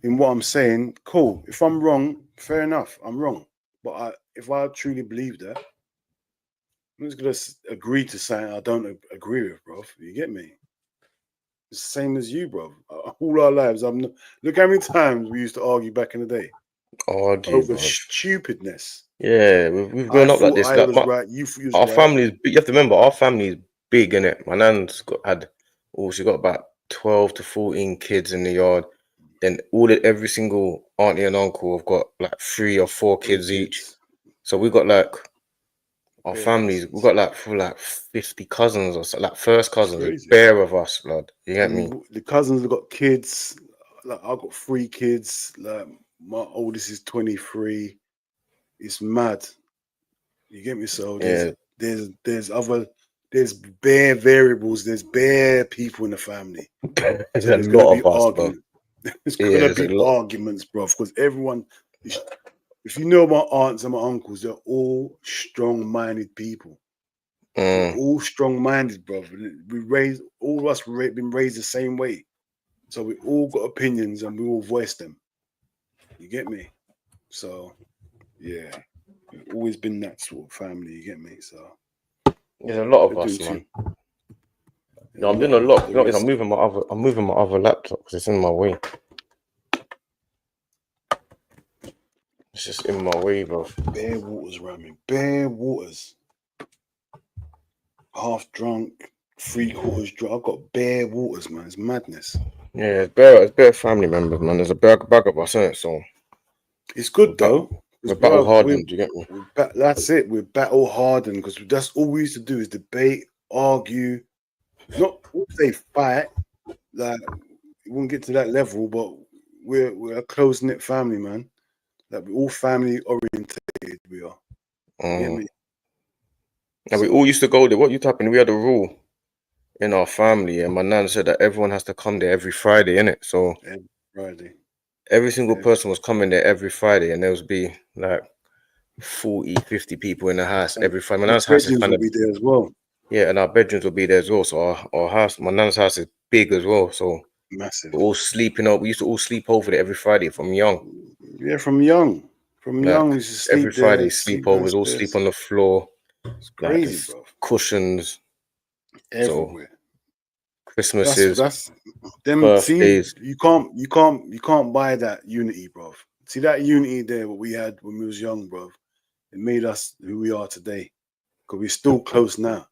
in what I'm saying, cool. If I'm wrong, fair enough. I'm wrong. But if I truly believe that, I'm just gonna agree to something I don't agree with, bro. You get me? It's the same as you, bro. All our lives, look how many times we used to argue back in the day over bro. stupidness. Yeah, we've grown up like this. I was right. You thought you was our right. family is big. You have to remember, our family is big, innit? My nan's she got about 12 to 14 kids in the yard. Then every single auntie and uncle have got like 3 or 4 kids each. So we got like our families. We got like 50 cousins or so, like first cousins. A pair of us, blood. You get me? The cousins have got kids. Like, I've got 3 kids. Like, my oldest is 23. It's mad. You get me? So there's bare variables. There's bare people in the family. There's a lot of us, bro. There's gonna be arguments, bro. Because everyone, if you know my aunts and my uncles, they're all strong-minded people. We're all strong-minded, bro. All of us been raised the same way. So we all got opinions and we all voice them. You get me? So, yeah. We've always been that sort of family, you get me? So there's a lot of us, man. No, I'm doing a lot. You know, I'm moving my other laptop because it's in my way. It's just in my way, bro. Bare waters around me. Bare waters. Half drunk, 3/4 drunk. I've got bare waters, man. It's madness. Yeah, it's bare family members, man. There's a bag of us in it, so it's good though. We're battle hardened, do you get me? That's it. We're battle hardened because that's all we used to do is debate, argue. Not say fight. Like, we won't get to that level, but we're a close knit family, man. Like, we're all family orientated. We are. You get me? And we all used to go there. What used to happen? We had a rule in our family, and my nan said that everyone has to come there every Friday, innit? So every Friday. Every single person was coming there every Friday, and there would be like 40, 50 people in the house And every Friday. My your nan's house is bedrooms kind will of, be there as well. yeah, and our bedrooms will be there as well. So our house, my nan's house is big as well. So Massive. we're all sleeping up. We used to all sleep over there every Friday from young. Yeah, from young. From Like young, we used to every sleep Friday, there, sleep sleepovers, all sleep downstairs. on the floor. It's Like crazy, there's bro. cushions. So Everywhere. Christmases, That's them. See, birthdays. you can't buy that unity, bro. See that unity there, what we had when we was young, bro. It made us who we are today. Because we're still close now.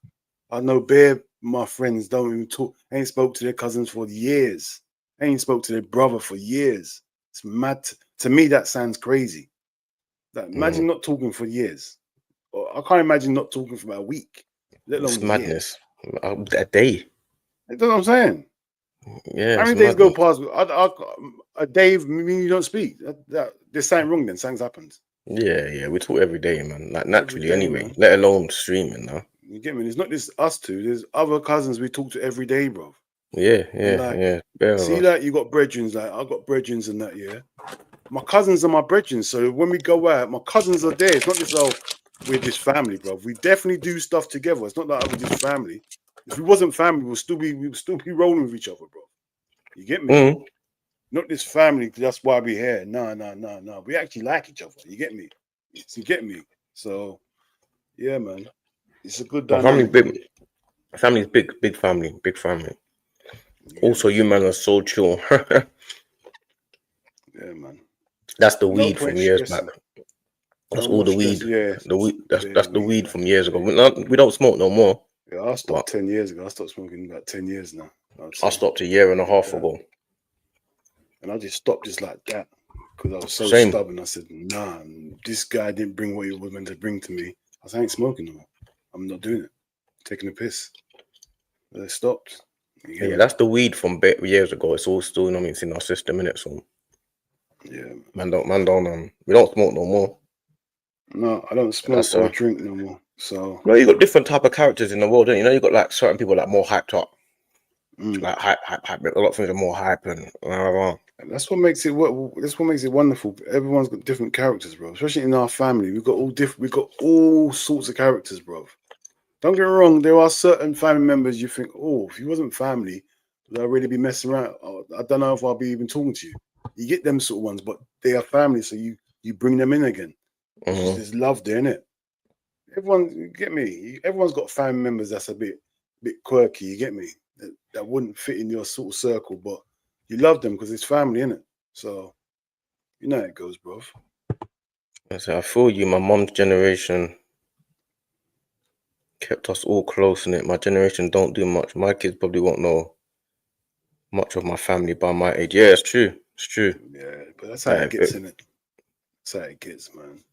I know bare my friends don't even talk, ain't spoke to their cousins for years. Ain't spoke to their brother for years. It's mad. To me, that sounds crazy. Like, imagine not talking for years. Or I can't imagine not talking for about a week, let It's alone a year. madness. A day. That's what I'm saying. Yeah, How it's many days go madness. past? A day, mean you don't speak. There's something wrong then. Something's happened. Yeah, we talk every day, man. Like Every naturally, day, anyway. man. Let alone streaming now. You get me? It's not just us two. There's other cousins we talk to every day, bro. Yeah, And like, Bear of see, us. like you got brethrens, like I got brethrens and that, yeah. My cousins are my brethren, so when we go out, my cousins are there. It's not just we're just family, bro. We definitely do stuff together. It's not like we're just family. If we wasn't family, we'll still be rolling with each other, bro. You get me? Mm. Not this family. That's why we're here. No. We actually like each other. You get me? You get me? So yeah, man. It's a good My family dynamic, man. big. Family's big family, big family. You get Also, me? you man are so chill. Yeah, man. That's the No weed point from years back. stressing. That's No all more the stress. weed. Yeah, The weed. yeah, That's the weed, weed man. from years ago. We don't smoke no more. Yeah, I But stopped 10 years ago. I stopped smoking about 10 years now, I'd I say. stopped a year and a Like half that. ago. And I just stopped just like that because I was so Same. stubborn. I said, nah, this guy didn't bring what he was meant to bring to me. I said, I ain't smoking no more. I'm not doing it. Taking a piss. But I stopped. You get Yeah, me? that's the weed from years ago. It's all still, you know what I mean, it's in our system, innit? So Yeah. man don't we don't smoke no more. No, I don't smoke That's or drink no more. So, you know, you got different type of characters in the world, don't you? You know, you got like certain people that are more hyped up. mm. Like hype. A lot of things are more hype and blah, blah, blah. And that's what makes it. That's what makes it wonderful. Everyone's got different characters, bro. Especially in our family, we've got all different. We've got all sorts of characters, bro. Don't get me wrong. There are certain family members you think, oh, if you wasn't family, would I really be messing around? Oh, I don't know if I'll be even talking to you. You get them sort of ones, but they are family, so you bring them in again. It's just there's love there, innit? Everyone, you get me. Everyone's got family members that's a bit quirky. You get me? That wouldn't fit in your sort of circle, but you love them because it's family, innit? So you know how it goes, bro. So I feel you. My mom's generation kept us all close in it. My generation don't do much. My kids probably won't know much of my family by my age. Yeah, it's true. It's true. Yeah, but that's how it gets, But innit? That's how it gets, man.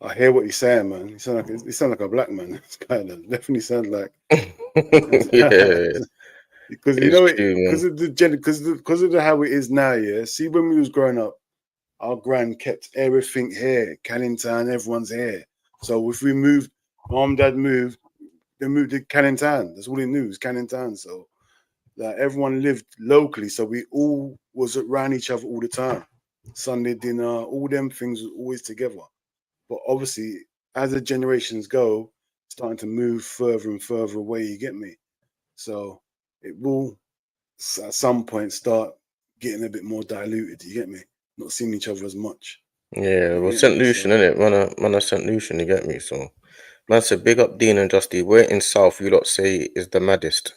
I hear what he's saying, man. He sound like a black man. It's kind of definitely sounds like yeah, because you it's know it true, because man. of the because of the how it is now. Yeah, see when we was growing up, our gran kept everything here, Canning Town, everyone's here. So if we moved, mom, dad moved, they moved to Canning Town. That's all they knew was Canning Town. So like everyone lived locally, so we all was around each other all the time. Sunday dinner, all them things was always together. But obviously, as the generations go, starting to move further and further away. You get me? So it will at some point start getting a bit more diluted. You get me? Not seeing each other as much. Yeah, You well, get St. me? Lucian, So innit? Man, St. Lucian, you get me? So, man said, big up Dean and Justy. We're in South, you lot say is the maddest.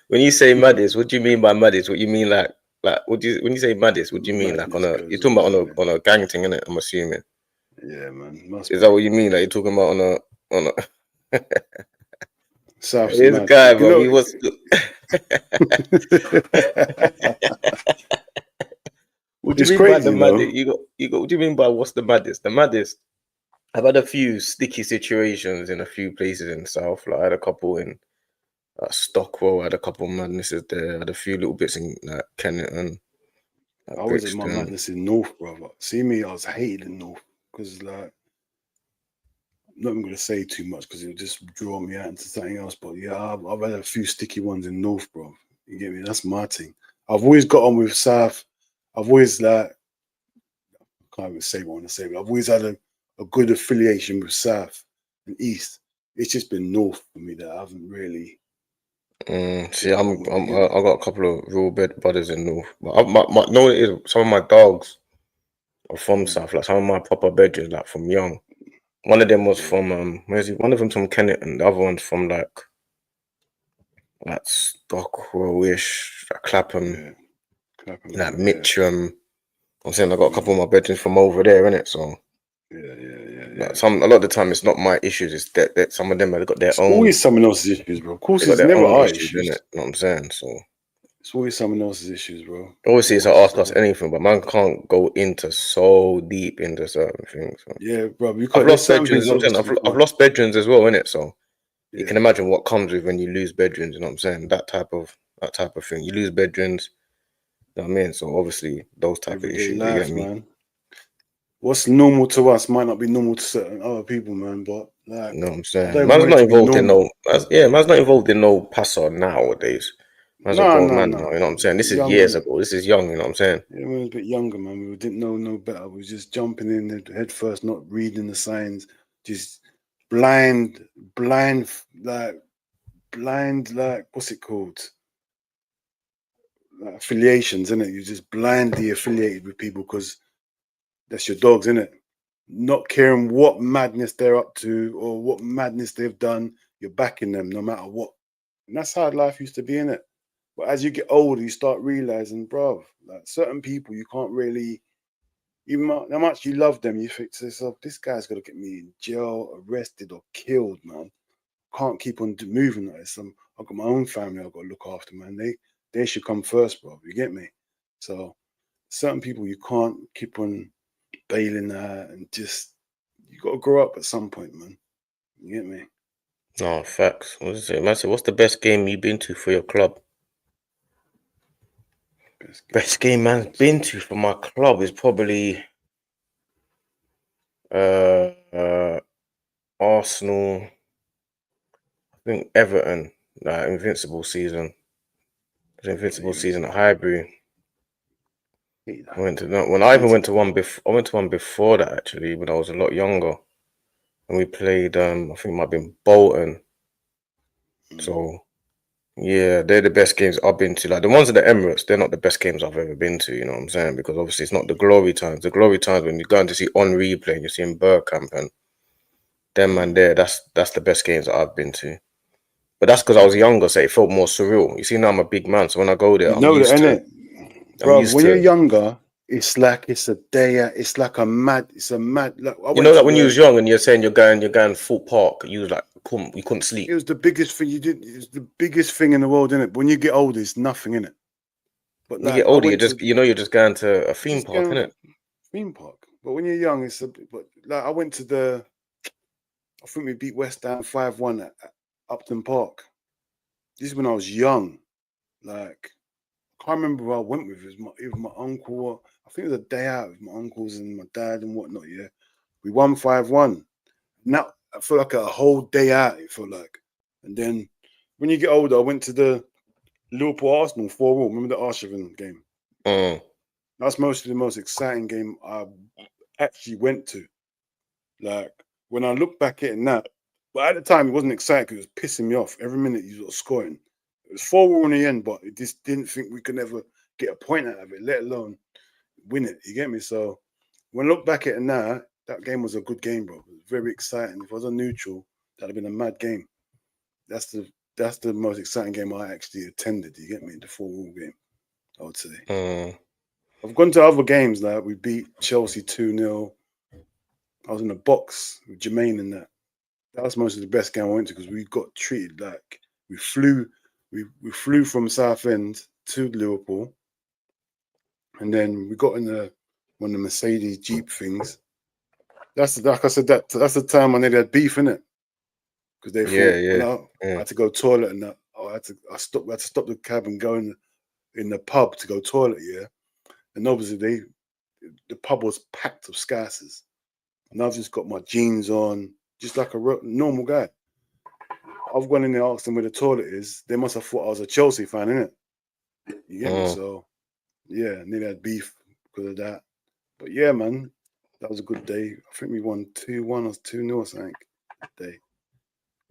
When you say maddest, what do you mean by maddest? What you mean when you say maddest, what do you mean? Like madness you're goes talking on. about Yeah, on a gang thing, innit? I'm assuming. yeah, man. Must Is that be. what you mean? Like you're talking about on a South's this mad. guy, You bro, know. he was what do you It's mean by the crazy, maddest? though. You got what do you mean by what's the maddest? The maddest. I've had a few sticky situations in a few places in the South. Like I had a couple in Stockwell, I had a couple of madnesses there. I had a few little bits in Kennington, I was at my Brixton. madness in North, brother. See me, I was hated in North because like I'm not even gonna say too much because it'll just draw me out into something else. But yeah, I've had a few sticky ones in North, bro. You get me? That's my thing. I've always got on with South. I've always like can't even say what I want to say, but I've always had a good affiliation with South and East. It's just been North for me that I haven't really. See, I got a couple of real brothers in North, but no, it is some of my dogs are from South. Like some of my proper bedrooms, like from young. One of them was from where's he? One of them's from Kennet, and the other one's from like Stockwell-ish, like Clapham, like Mitcham. I'm saying I got a couple of my bedrooms from over there, innit? So like a lot of the time it's not my issues. It's that some of them have got their own. Always someone else's issues, bro. Of course, They got it's their never own our issues, issues. innit? You know what I'm saying? So it's always someone else's issues, bro. obviously, it's ask us anything, but man can't go into so deep into certain things. So. Yeah, bro. I've lost bedrooms. You know what I'm saying? I've lost bedrooms as well, innit? So you can imagine what comes with when you lose bedrooms. You know what I'm saying? That type of thing. You lose bedrooms. You know what I mean? So obviously those type Everyday of issues. life, You get me? man. What's normal to us might not be normal to certain other people, man. But like, You know what I'm saying? I don't Man's want not it to be involved in normal. man's not involved in no passer nowadays. Man's a grown man now, you know what I'm saying? This is years ago. This is young, you know what I'm saying? Yeah, we were a bit younger, man. We didn't know no better. We was just jumping in head first, not reading the signs, just blind, like what's it called? Like affiliations, innit? You're just blindly affiliated with people because that's your dogs, innit? Not caring what madness they're up to or what madness they've done, you're backing them no matter what. And that's how life used to be, innit? But as you get older, you start realizing, bro, like certain people you can't really, even how much you love them, you think to yourself, this guy's got to get me in jail, arrested, or killed, man. Can't keep on moving like this. I've got my own family I've got to look after, man. They should come first, bro. You get me? So certain people you can't keep on bailing at, and just you got to grow up at some point, man. You get me? No, facts. What's it? Man, what's the best game you've been to for your club? Best game man's been to for my club is probably Arsenal. I think Everton. Invincible season. It was invincible season at Highbury. I went to one before. I went to one before that actually when I was a lot younger, and we played. I think it might have been Bolton. So yeah, they're the best games I've been to. Like the ones at the Emirates, they're not the best games I've ever been to. You know what I'm saying? Because obviously it's not the glory times. The glory times when you're going to see Henri play, and you're seeing Bergkamp and them man there. That's the best games that I've been to. But that's because I was younger, so it felt more surreal. You see, now I'm a big man, so when I go there, I'm used to it. Bro, when you're younger, it's like it's a day. It's like a mad. It's a mad. Like, you know that when you was young and you're saying you're going full park, you was like you couldn't sleep. It was the biggest thing you did. It's the biggest thing in the world, isn't it? But when you get older, it's nothing, innit? But when you get older, you're just going to a theme park, innit? Theme park. But when you're young, it's but like I went to I think we beat West Ham 5-1 at Upton Park. This is when I was young. Like, I can't remember who I went with. It was my uncle. I think it was a day out with my uncles and my dad and whatnot. Yeah, we won 5-1. Now I feel like a whole day out. It felt like, and then when you get older, I went to the Liverpool Arsenal 4-4. Remember the Arshavin game? That's mostly the most exciting game I actually went to. Like when I look back at it now, but at the time it wasn't exciting because it was pissing me off. Every minute you were scoring. It was 4-4 in the end, but it just didn't think we could ever get a point out of it, let alone win it. You get me? So when I look back at it now, that game was a good game, bro. It was very exciting. If I was a neutral, that'd have been a mad game. That's the most exciting game I actually attended. You get me? The 4-4 game, I would say. I've gone to other games like we beat Chelsea 2-0. I was in the box with Jermaine and that. That was mostly the best game I went to because we got treated like we flew from Southend to Liverpool, and then we got in one of the Mercedes Jeep things. That's like I said, that's the time I nearly had beef in it because they thought I had to go toilet and that I had to stop the cab and go in the pub to go toilet. Yeah, and obviously the pub was packed of Scousers, and I've just got my jeans on, just like a normal guy. I've gone in there, asked them where the toilet is. They must have thought I was a Chelsea fan, innit? You get me? So, yeah, nearly had beef because of that. But yeah, man, That was a good day. I think we won 2-1 or 2-0 or something that day.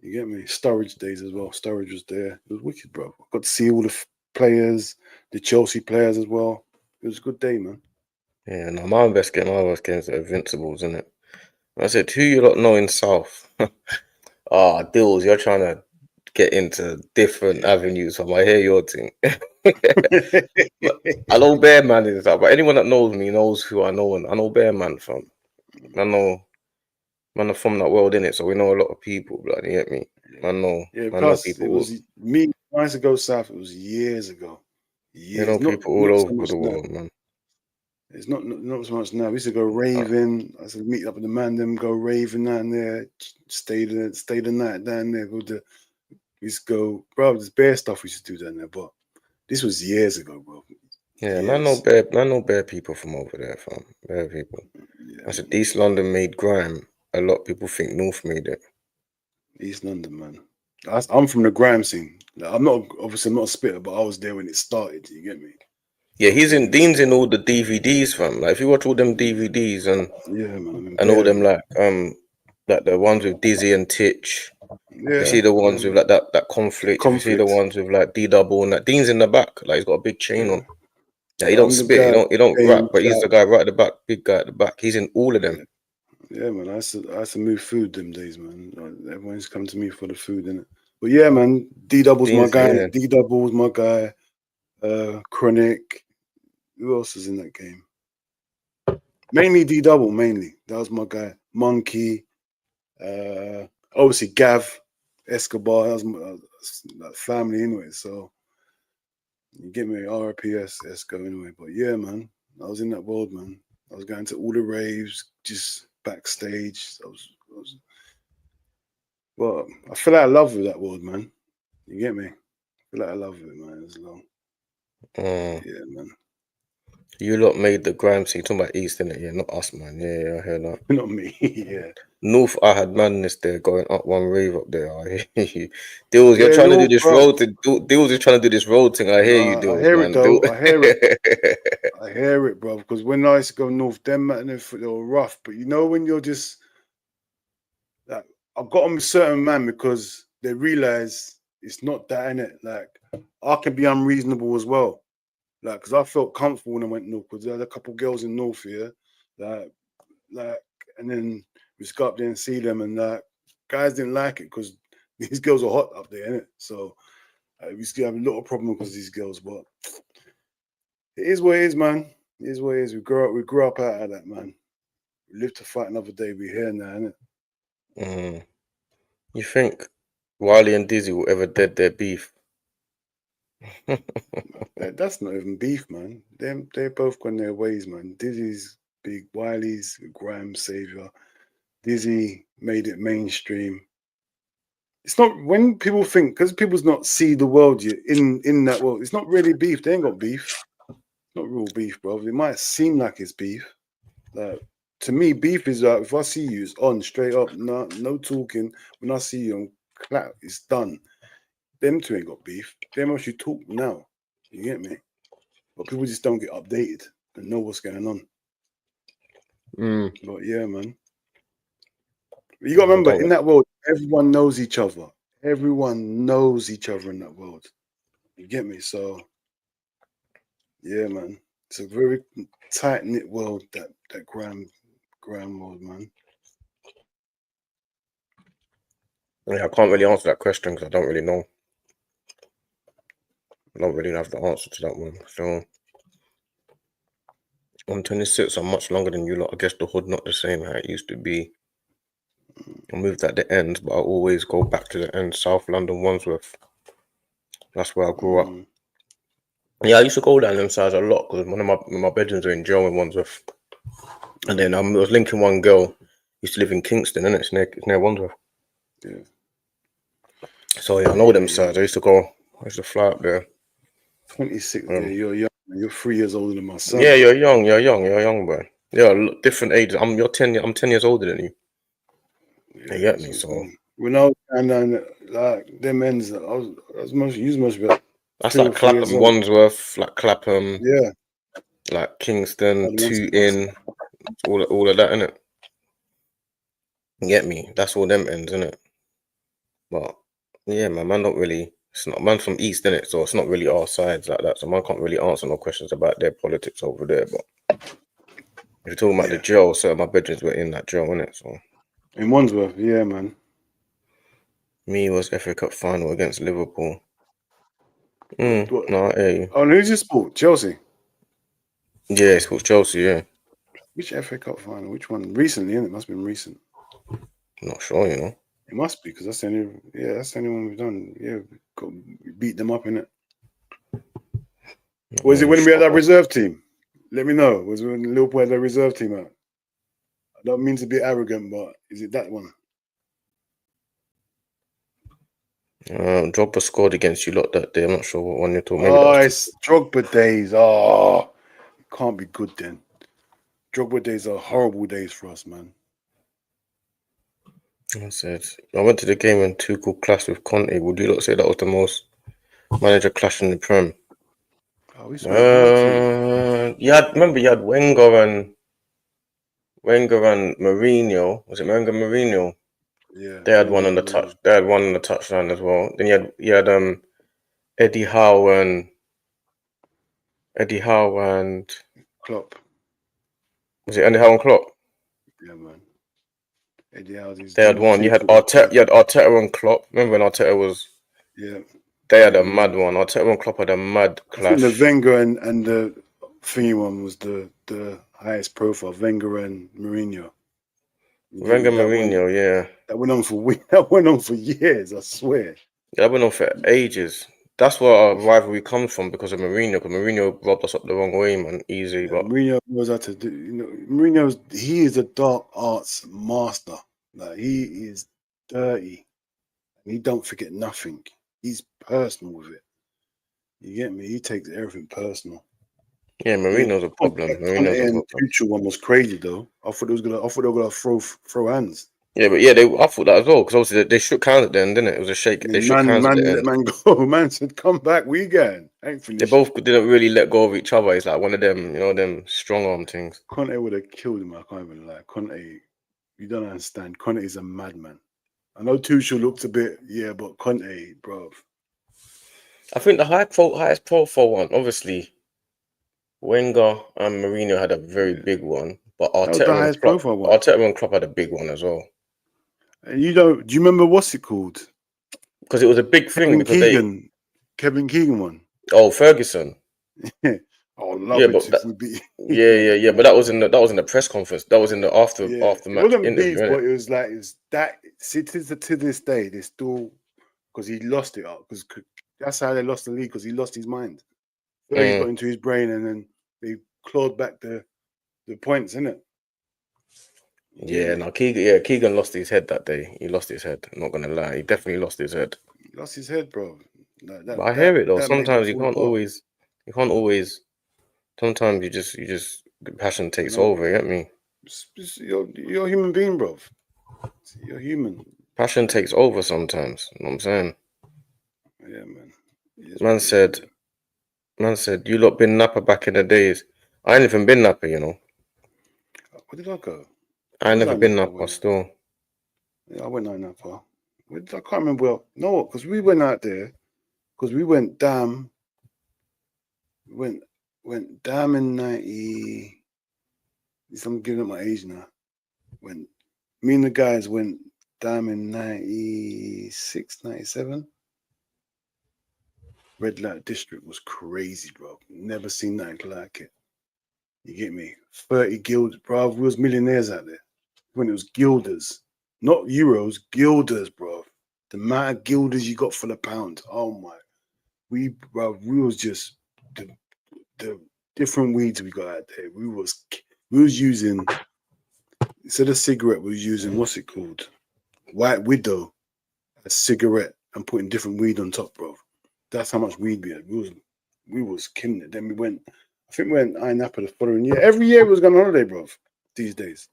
You get me? Sturridge days as well. Sturridge was there. It was wicked, bro. I got to see all the players, the Chelsea players as well. It was a good day, man. Yeah, no, my best games are Invincibles, isn't it? I said, who you lot know in South? Dills, you're trying to get into different avenues. I hear your thing. I know Bear Man is that, but anyone that knows me knows who I know, and I know Bear Man from. I know man are from that world, innit? So we know a lot of people, blood. You get me? I know. Yeah, I know plus people. it was me. When I used to go south, it was years ago. You Years, know not people all so over much the now. world, man. It's not so much now. We used to go raving. I used to meet up with the man, them go raving down there, stay the night down there. We used to go, bro. There's bare stuff we used to do down there, but this was years ago, bro. Yeah, years. man, know bare people from over there, fam. Bare people. Yeah, I said East London made grime. A lot of people think North made it. East London, man. I'm from the grime scene. Like, I'm not a spitter, but I was there when it started. You get me? Yeah, Dean's in all the DVDs, fam. Like if you watch all them DVDs and Yeah, man. and all them like the ones with Dizzy and Titch. Yeah, you see the ones with like that conflict. If you see the ones with like D Double and that, Dean's in the back. Like he's got a big chain on. Yeah, he don't spit. He don't rap, but he's the guy right at the back, big guy at the back. He's in all of them. Yeah, man. I used to move food them days, man. Everyone's come to me for the food, innit? But yeah, man. D Double's my guy. Yeah. D Double's my guy. Chronic. Who else is in that game? Mainly D Double. Mainly that was my guy. Monkey. Obviously Gav Escobar. That was my family anyway. So you get me, RPS Esco anyway. But yeah, man. I was in that world, man. I was going to all the raves, just backstage. Well, I feel like I love with that world, man. You get me? I feel like I love it, man. It's long. Yeah, man. You lot made the grime scene. Talking about East, innit? Yeah, not us, man. Yeah, I hear that. Not me. Yeah. North, I had madness there going up one rave up there. I hear you. Dills, you're trying to do this road thing. Dills is trying to do this road thing. I hear you, Dills. I hear it, though. I hear it. I hear it, bro. Because when I used to go north, them man, they were rough. But you know when you're just like, I've got them with certain man because they realize it's not that, innit? Like, I can be unreasonable as well. Like, because I felt comfortable when I went north. Because there had a couple girls in north here, like, and then we just go up there and see them, and guys didn't like it because these girls are hot up there, innit? So we used to have a lot of problem because these girls, but it is what it is, man. It is what it is. We grew up out of that, man. We live to fight another day. We're here now, innit? You think Wiley and Dizzy will ever dead their beef? That's not even beef, man. They're both gone their ways, man. Dizzy's big, Wiley's grime savior. Dizzy made it mainstream. It's not when people think, because people's not see the world yet in that world. It's not really beef. They ain't got beef. It's not real beef, bro. It might seem like it's beef. Like, to me, beef is like if I see you, it's on straight up. No talking. When I see you on clap, it's done. Them two ain't got beef. Them actually talk now. You get me? But people just don't get updated and know what's going on. But yeah, man. You got to remember, in that world, everyone knows each other. Everyone knows each other in that world. You get me? So, yeah, man. It's a very tight-knit world, that grime world, man. Yeah, I can't really answer that question because I don't really know. I don't really have the answer to that one. So, I'm 26, I'm much longer than you lot. I guess the hood not the same how it used to be. I moved at the end, but I always go back to the end. South London, Wandsworth. That's where I grew up. Yeah, I used to go down them sides a lot because one of my bedrooms are in jail in Wandsworth. And then I was linking one girl, used to live in Kingston, and it's near Wandsworth. Yeah. So yeah, I know them sides. I used to fly up there. 26, you're young. You're 3 years older than my son. Yeah, you're young, bro. Yeah, different ages. I'm 10 years older than you. Yeah, you get me, so when I was down like them ends, I was must be like that's like Clapham, Wandsworth, like Clapham, yeah, like Kingston, Tooting, It's all of that, innit? You get me? That's all them ends, innit? But yeah, man don't really. It's not man from East, innit? So it's not really our sides like that. So man can't really answer no questions about their politics over there. But if you're talking about the jail, so my bedrooms were in that jail, innit? So in Wandsworth, yeah, man. me was FA Cup final against Liverpool. What? No, hey. Oh, and who's your sport? Chelsea. Yeah, it's called Chelsea, yeah. Which FA Cup final? Which one? Recently, innit? It must have been recent. I'm not sure, you know. It must be because that's the only one we've done. Yeah, we beat them up, innit? Was it when we had that reserve team? Let me know. Was it when Liverpool had their reserve team out? I don't mean to be arrogant, but is it that one? Drogba scored against you lot that day. I'm not sure what one you're talking. Maybe it's Drogba days. Oh, it can't be good then. Drogba days are horrible days for us, man. I said I went to the game and Tuchel clashed with Conte. Would you not say that was the most manager clash in the Prem? Oh, you had Wenger and Mourinho. Was it Wenger Mourinho? Yeah, they had one on the touch. They had one on the touchline as well. Then you had Eddie Howe and Klopp. Was it Eddie Howe and Klopp? Yeah, man. Eddie Howe. They had one. You had Arteta. You had Arteta and Klopp. Remember when Arteta was? Yeah. They had a mad one. Arteta and Klopp had a mad clash. I think the Wenger and the thingy one was the highest profile. Wenger and Mourinho. Wenger Mourinho, yeah. That went on for years. I swear. That went on for ages. That's where our rivalry comes from because of Mourinho. Because Mourinho robbed us up the wrong way, man. Easy, but Mourinho knows how to do. Mourinho is a dark arts master. Like he is dirty, and he don't forget nothing. He's personal with it. You get me? He takes everything personal. Yeah, Mourinho's a problem. The Tuchel one was crazy though. I thought they were gonna throw hands. Yeah, but I thought that as well because obviously they shook hands at the end, didn't it? It was a shake. They shook hands at the end. Man go. Man said, "Come back, we again." They both didn't really let go of each other. It's like one of them, them strong arm things. Conte would have killed him. I can't even lie. Conte, you don't understand. Conte is a madman. I know Tuchel looked a bit, but Conte, bro. I think the highest profile one, obviously, Wenger and Mourinho had a very big one, but Arteta and Klopp had a big one as well. And do you remember what's it called? Because it was a big thing. Kevin Keegan one. Oh, Ferguson. Oh, love it. But that was in the press conference. That was in the after match interview. But it was like to this day they still because he lost it up because that's how they lost the league because he lost his mind. He got into his brain and then they clawed back the points, innit? Keegan lost his head that day. He lost his head. I'm not gonna lie, he definitely lost his head. He lost his head, bro. But I hear it though. Sometimes you can't always. Sometimes you just passion takes over. You get me? You're a human being, bro. You're human. Passion takes over sometimes. You know what I'm saying? Yeah, man. Man said, you lot been Napa back in the days. I ain't even been Napa, you know. Where did I go? I ain't never been Napa still. Yeah, I went out Napa. I can't remember well. No, because we went out there. Because we went Dam. Went Dam in 90. I'm giving up my age now. When me and the guys went Dam in 96, 97. Red Light District was crazy, bro. Never seen nothing like it. You get me? 30 guilders, bro. We was millionaires out there. When it was guilders. Not euros, guilders, bro. The amount of guilders you got for the pound. Oh my. We was just the different weeds we got out there. We was using, instead of cigarette, we was using, what's it called? White Widow, a cigarette, and putting different weed on top, bro. That's how much weed we had. We was killing it. Then we went Napa the following year. Every year we was going on holiday, bro. These days.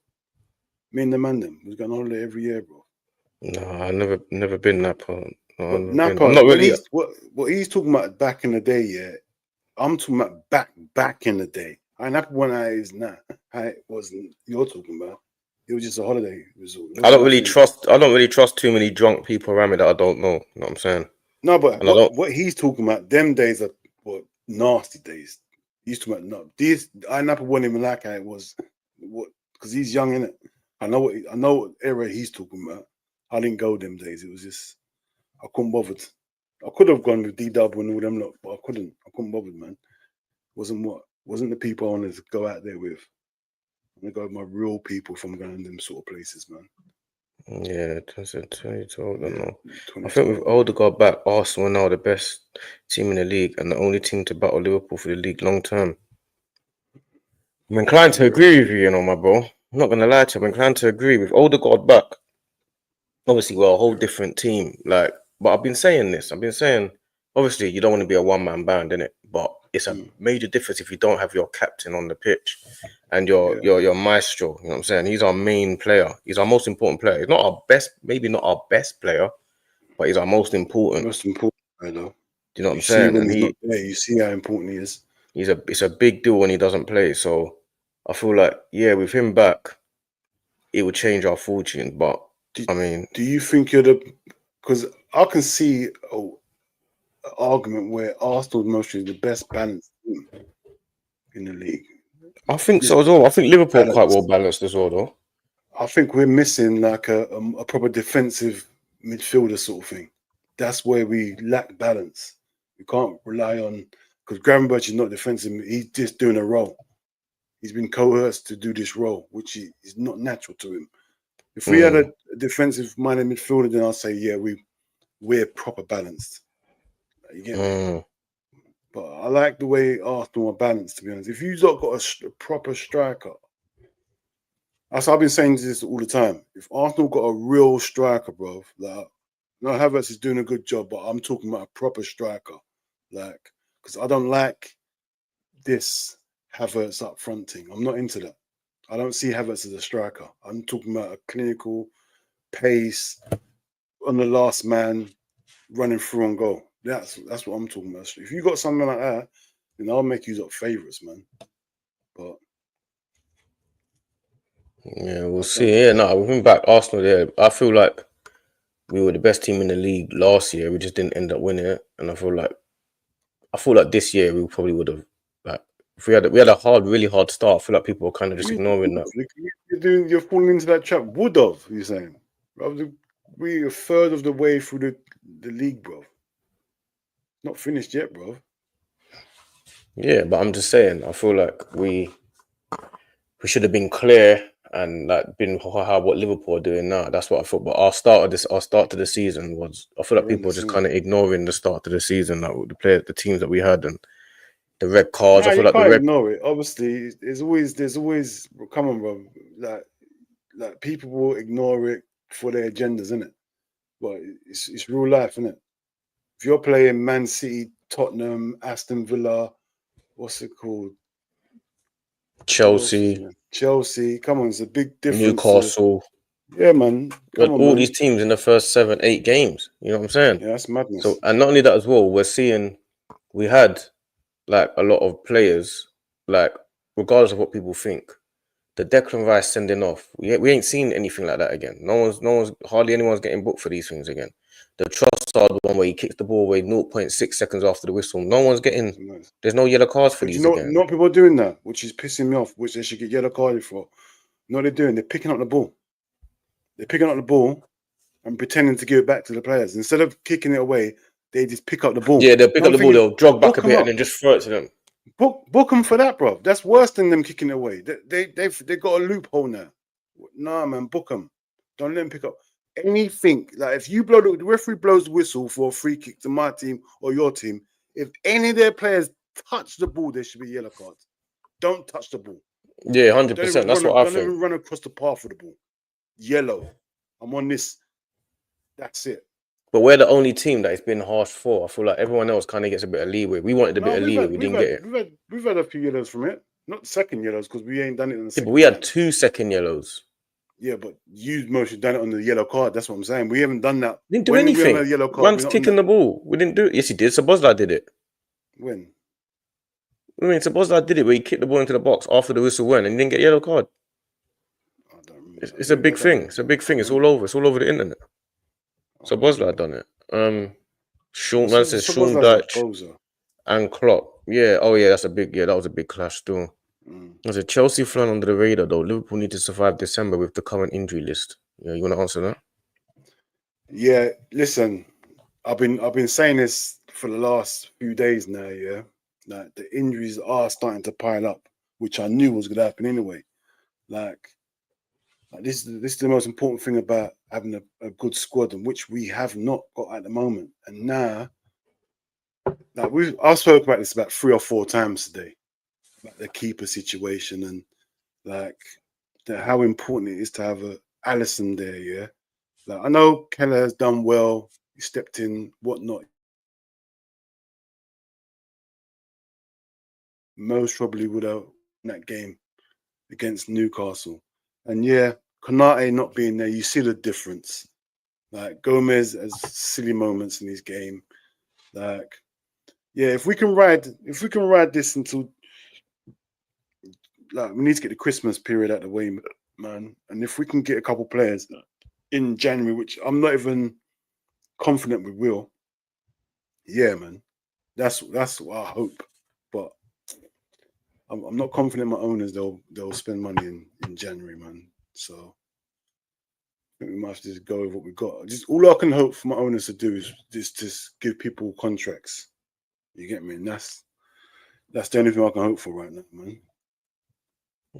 Me and the man them was going on holiday every year, bro. No, I never been Napa. No, Napa, I'm not really. What he's talking about back in the day, yeah. I'm talking about back in the day. And that one is not how it wasn't you're talking about. It was just a holiday. I don't really trust too many drunk people around me that I don't know. You know what I'm saying? No, but And I don't. what he's talking about, them days are what nasty days. He's talking about no. These I never wouldn't even like how it was. What because he's young in it. I know what era he's talking about. I didn't go them days. It was just I couldn't bother. I could have gone with D-Dub and all them lot, but I couldn't. I couldn't bother, man. Wasn't the people I wanted to go out there with. I'm gonna go with my real people from going to them sort of places, man. Yeah, 2012. I don't know. I 2012, think with Odegaard back, Arsenal are now the best team in the league and the only team to battle Liverpool for the league long term. I'm inclined to agree with you, you know, my bro. I'm not gonna lie to you. I'm inclined to agree with Odegaard back. Obviously, we're a whole different team. Like, but I've been saying this. Obviously, you don't want to be a one-man band, innit? But it's a major difference if you don't have your captain on the pitch and your maestro. You know what I'm saying? He's our main player. He's our most important player. He's not our best, maybe not our best player, but he's our most important. Most important, I know. Do you know what I'm saying? When he's not there, you see how important he is. It's a big deal when he doesn't play. So I feel like, yeah, with him back, it would change our fortune. But do you think you're because I can see an argument where Arsenal mostly the best balanced team in the league. I think so as well. I think Liverpool are quite well balanced as well, though. I think we're missing like a proper defensive midfielder sort of thing. That's where we lack balance. We can't rely on because Gravenberch is not defensive. He's just doing a role. He's been coerced to do this role, which is not natural to him. If we had a defensive-minded midfielder, then I'll say, yeah, we're proper balanced. You get me? But I like the way Arsenal are balanced, to be honest. If you've not got a proper striker, I've been saying this all the time. If Arsenal got a real striker, bro, like, no, Havertz is doing a good job, but I'm talking about a proper striker. Like, because I don't like this Havertz up front thing. I'm not into that. I don't see Havertz as a striker. I'm talking about a clinical pace on the last man running through and goal. That's what I'm talking about. If you got something like that, then I'll make you up favourites, man. But yeah, we'll see. Yeah, no, with him back, Arsenal there, I feel like we were the best team in the league last year. We just didn't end up winning it. And I feel like this year we probably would have like if we had a really hard start. I feel like people were kind of just ignoring that. You're falling into that trap. Would have, you're saying? We're a third of the way through the league, bro. Not finished yet, bro. Yeah, but I'm just saying, I feel like we should have been clear and like been what Liverpool are doing now. That's what I thought. But our start to the season was, I feel like people were just kind of ignoring the start to the season, like the teams that we had and the red cards. I feel like ignore it. Obviously, there's always. Come on, bro. Like people will ignore it for their agendas, isn't it? But it's real life, isn't it? If you're playing Man City, Tottenham, Aston Villa, what's it called? Chelsea. Come on, it's a big difference. Newcastle. Yeah, man. All these teams in the first 7-8 games. You know what I'm saying? Yeah, that's madness. So, and not only that as well, we had like a lot of players, like regardless of what people think, the Declan Rice sending off, we ain't seen anything like that again. Hardly anyone's getting booked for these things again. The Trossard one where he kicks the ball away 0.6 seconds after the whistle. No one's getting. There's no yellow cards for these again. Not people are doing that, which is pissing me off. Which they should get yellow carded for. No, they're doing. They're picking up the ball. They're picking up the ball and pretending to give it back to the players instead of kicking it away. They just pick up the ball. Yeah, they'll pick up the ball. They'll jog back a bit and then just throw it to them. Book them for that, bro. That's worse than them kicking it away. They've got a loophole now. Nah, man, book them. Don't let them pick up anything. Like if you the referee blows the whistle for a free kick to my team or your team, if any of their players touch the ball, there should be yellow cards. Don't touch the ball. Yeah, 100%. That's what I think. Don't even run across the path of the ball. Yellow. I'm on this. That's it. But we're the only team that it's been harsh for. I feel like everyone else kind of gets a bit of leeway. We wanted a bit of leeway. We didn't get it. We've had a few yellows from it. Not second yellows because we ain't done it in the second. But we had 2 second yellows. Yeah, but you mostly done it on the yellow card. That's what I'm saying. We haven't done that. We didn't do anything. Man's kicking the ball. We didn't do it. Yes, he did. Sabozla did it. When? I mean, Sabozla did it where he kicked the ball into the box after the whistle went and he didn't get a yellow card. I don't remember. It's a big thing. It's a big thing. It's all over. It's all over the internet. Sabozla done it. Sean Dyche and Klopp. Yeah. Oh yeah, that's a big. Yeah, that was a big clash still. There's a Chelsea flying under the radar though. Liverpool need to survive December with the current injury list. Yeah, you want to answer that? Yeah, listen, I've been saying this for the last few days now. Yeah, like the injuries are starting to pile up, which I knew was going to happen anyway. Like this is the most important thing about having a good squad, and which we have not got at the moment. And now, like I've spoken about this about 3 or 4 times today, about the keeper situation and like how important it is to have a Alisson there. Yeah, like I know Keller has done well, he stepped in, whatnot. Most probably would have in that game against Newcastle. And yeah, Konate not being there, you see the difference. Like Gomez has silly moments in his game. Like, yeah, if we can ride this until like we need to get the Christmas period out of the way, man. And if we can get a couple players in January, which I'm not even confident we will, yeah, man. That's what I hope. But I'm not confident my owners they'll spend money in January, man. So I think we might have to just go with what we got. Just all I can hope for my owners to do is just give people contracts. You get me? And that's the only thing I can hope for right now, man.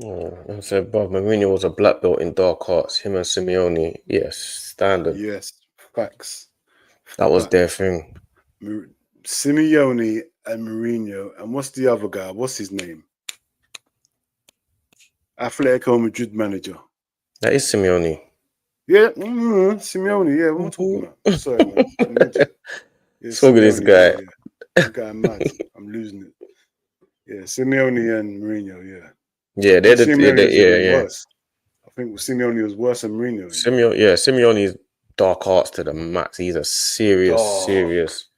Oh, I said Bob Mourinho was a black belt in dark arts. Him and Simeone, yes, standard. Yes, facts. That was their thing. Simeone and Mourinho, and what's the other guy? What's his name? Atletico Madrid manager. That is Simeone. Yeah, Simeone. Yeah, what am I talking about? Sorry, man. Yeah, so good, this guy. Yeah. This guy, I'm mad. I'm losing it. Yeah, Simeone and Mourinho. Yeah. Yeah, they're worse. I think Simeone was worse than Mourinho. Simeone's dark arts to the max. He's a serious.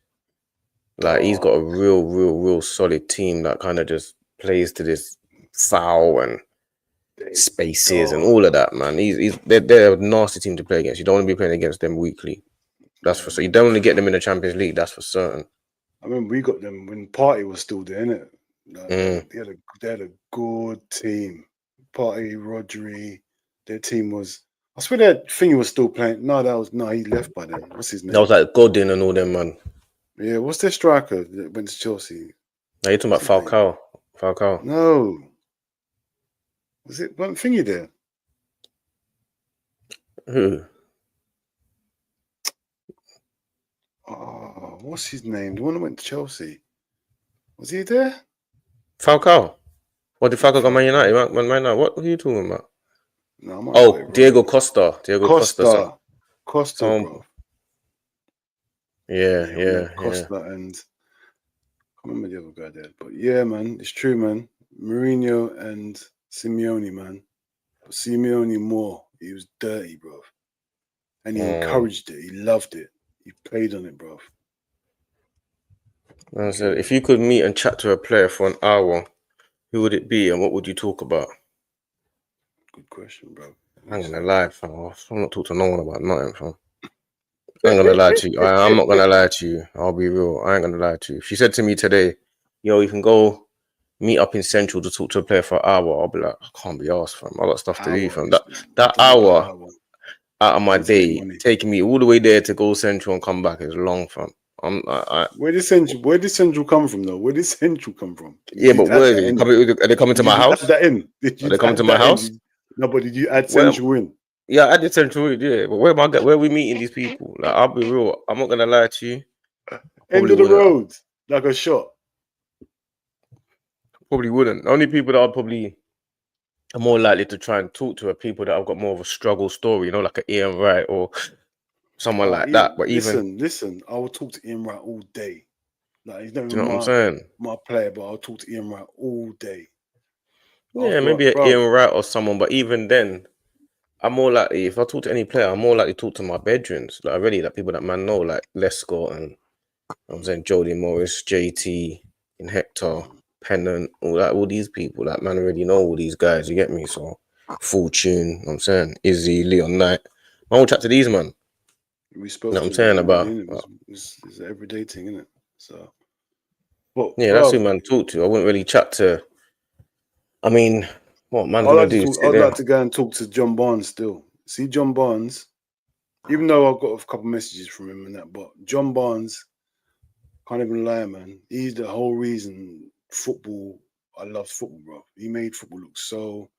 Like he's got a real solid team that kind of just plays to this foul and spaces and all of that, man. They're a nasty team to play against. You don't want to be playing against them weekly. That's for sure. You don't want to get them in the Champions League. That's for certain. I remember we got them when Partey was still there, innit? They had a good team. Partey, Rodri, their team was. I swear that Thingy was still playing. He left by then. What's his name? That was like Godin and all them, man. Yeah, what's their striker that went to Chelsea? Are you talking about Falcao? Falcao? No. Was it one Thingy there? Who? Oh, what's his name? The one that went to Chelsea. Was he there? Falcao. What did Falcao go Man United? Man United. What are you talking about? No, Diego Costa. Costa, bro. Yeah. Costa and I can't remember the other guy there. But yeah, man, it's true, man. Mourinho and Simeone, man. But Simeone more. He was dirty, bro. And he encouraged it. He loved it. He played on it, bro. I said, if you could meet and chat to a player for an hour, who would it be and what would you talk about? Good question, bro. I ain't gonna lie, fam. I'm not talking to no one about nothing, fam. I ain't gonna lie to you. I'm not gonna lie to you. I'll be real. I ain't gonna lie to you. If she said to me today, yo, you can go meet up in Central to talk to a player for an hour, I'll be like, I can't be asked, fam. I got stuff to do, fam. That hour out of my day, taking me all the way there to go Central and come back is long, fam. Where did Central come from, though? Where did Central come from? Yeah, but where are they coming to my house? Are they coming to my house? No, but did you add Central in? Yeah, I did Central in, yeah. But where are we meeting these people? Like, I'll be real. I'm not gonna lie to you. End of the road, like a shot. Probably wouldn't. The only people that I'd probably are more likely to try and talk to are people that have got more of a struggle story, you know, like an Ian Wright or someone like that. But listen, I will talk to Ian Wright all day. Like he's not even my player, but I'll talk to Ian Wright all day. Yeah, maybe an Ian Wright or someone, but even then, I'm more likely, if I talk to any player, I'm more likely to talk to my bedrooms. Like already, like people that man know, like Lescott and I'm saying Jody Morris, JT, and Hector. Pennant, all these people, that man already know all these guys, you get me? So Fortune, you know what I'm saying, Izzy, Leon Knight. I will chat to these man. We You spoke know to what I'm saying them about already, innit? It's an everyday thing, isn't it? So, but yeah, that's who bro, man talk to. I wouldn't really chat to. I mean, what man's gonna do? Sit I'd there. like to go and talk to John Barnes still. See John Barnes, even though I've got a couple messages from him and that, but John Barnes, can't even lie, man. He's the whole reason football. I love football, bro. He made football look so.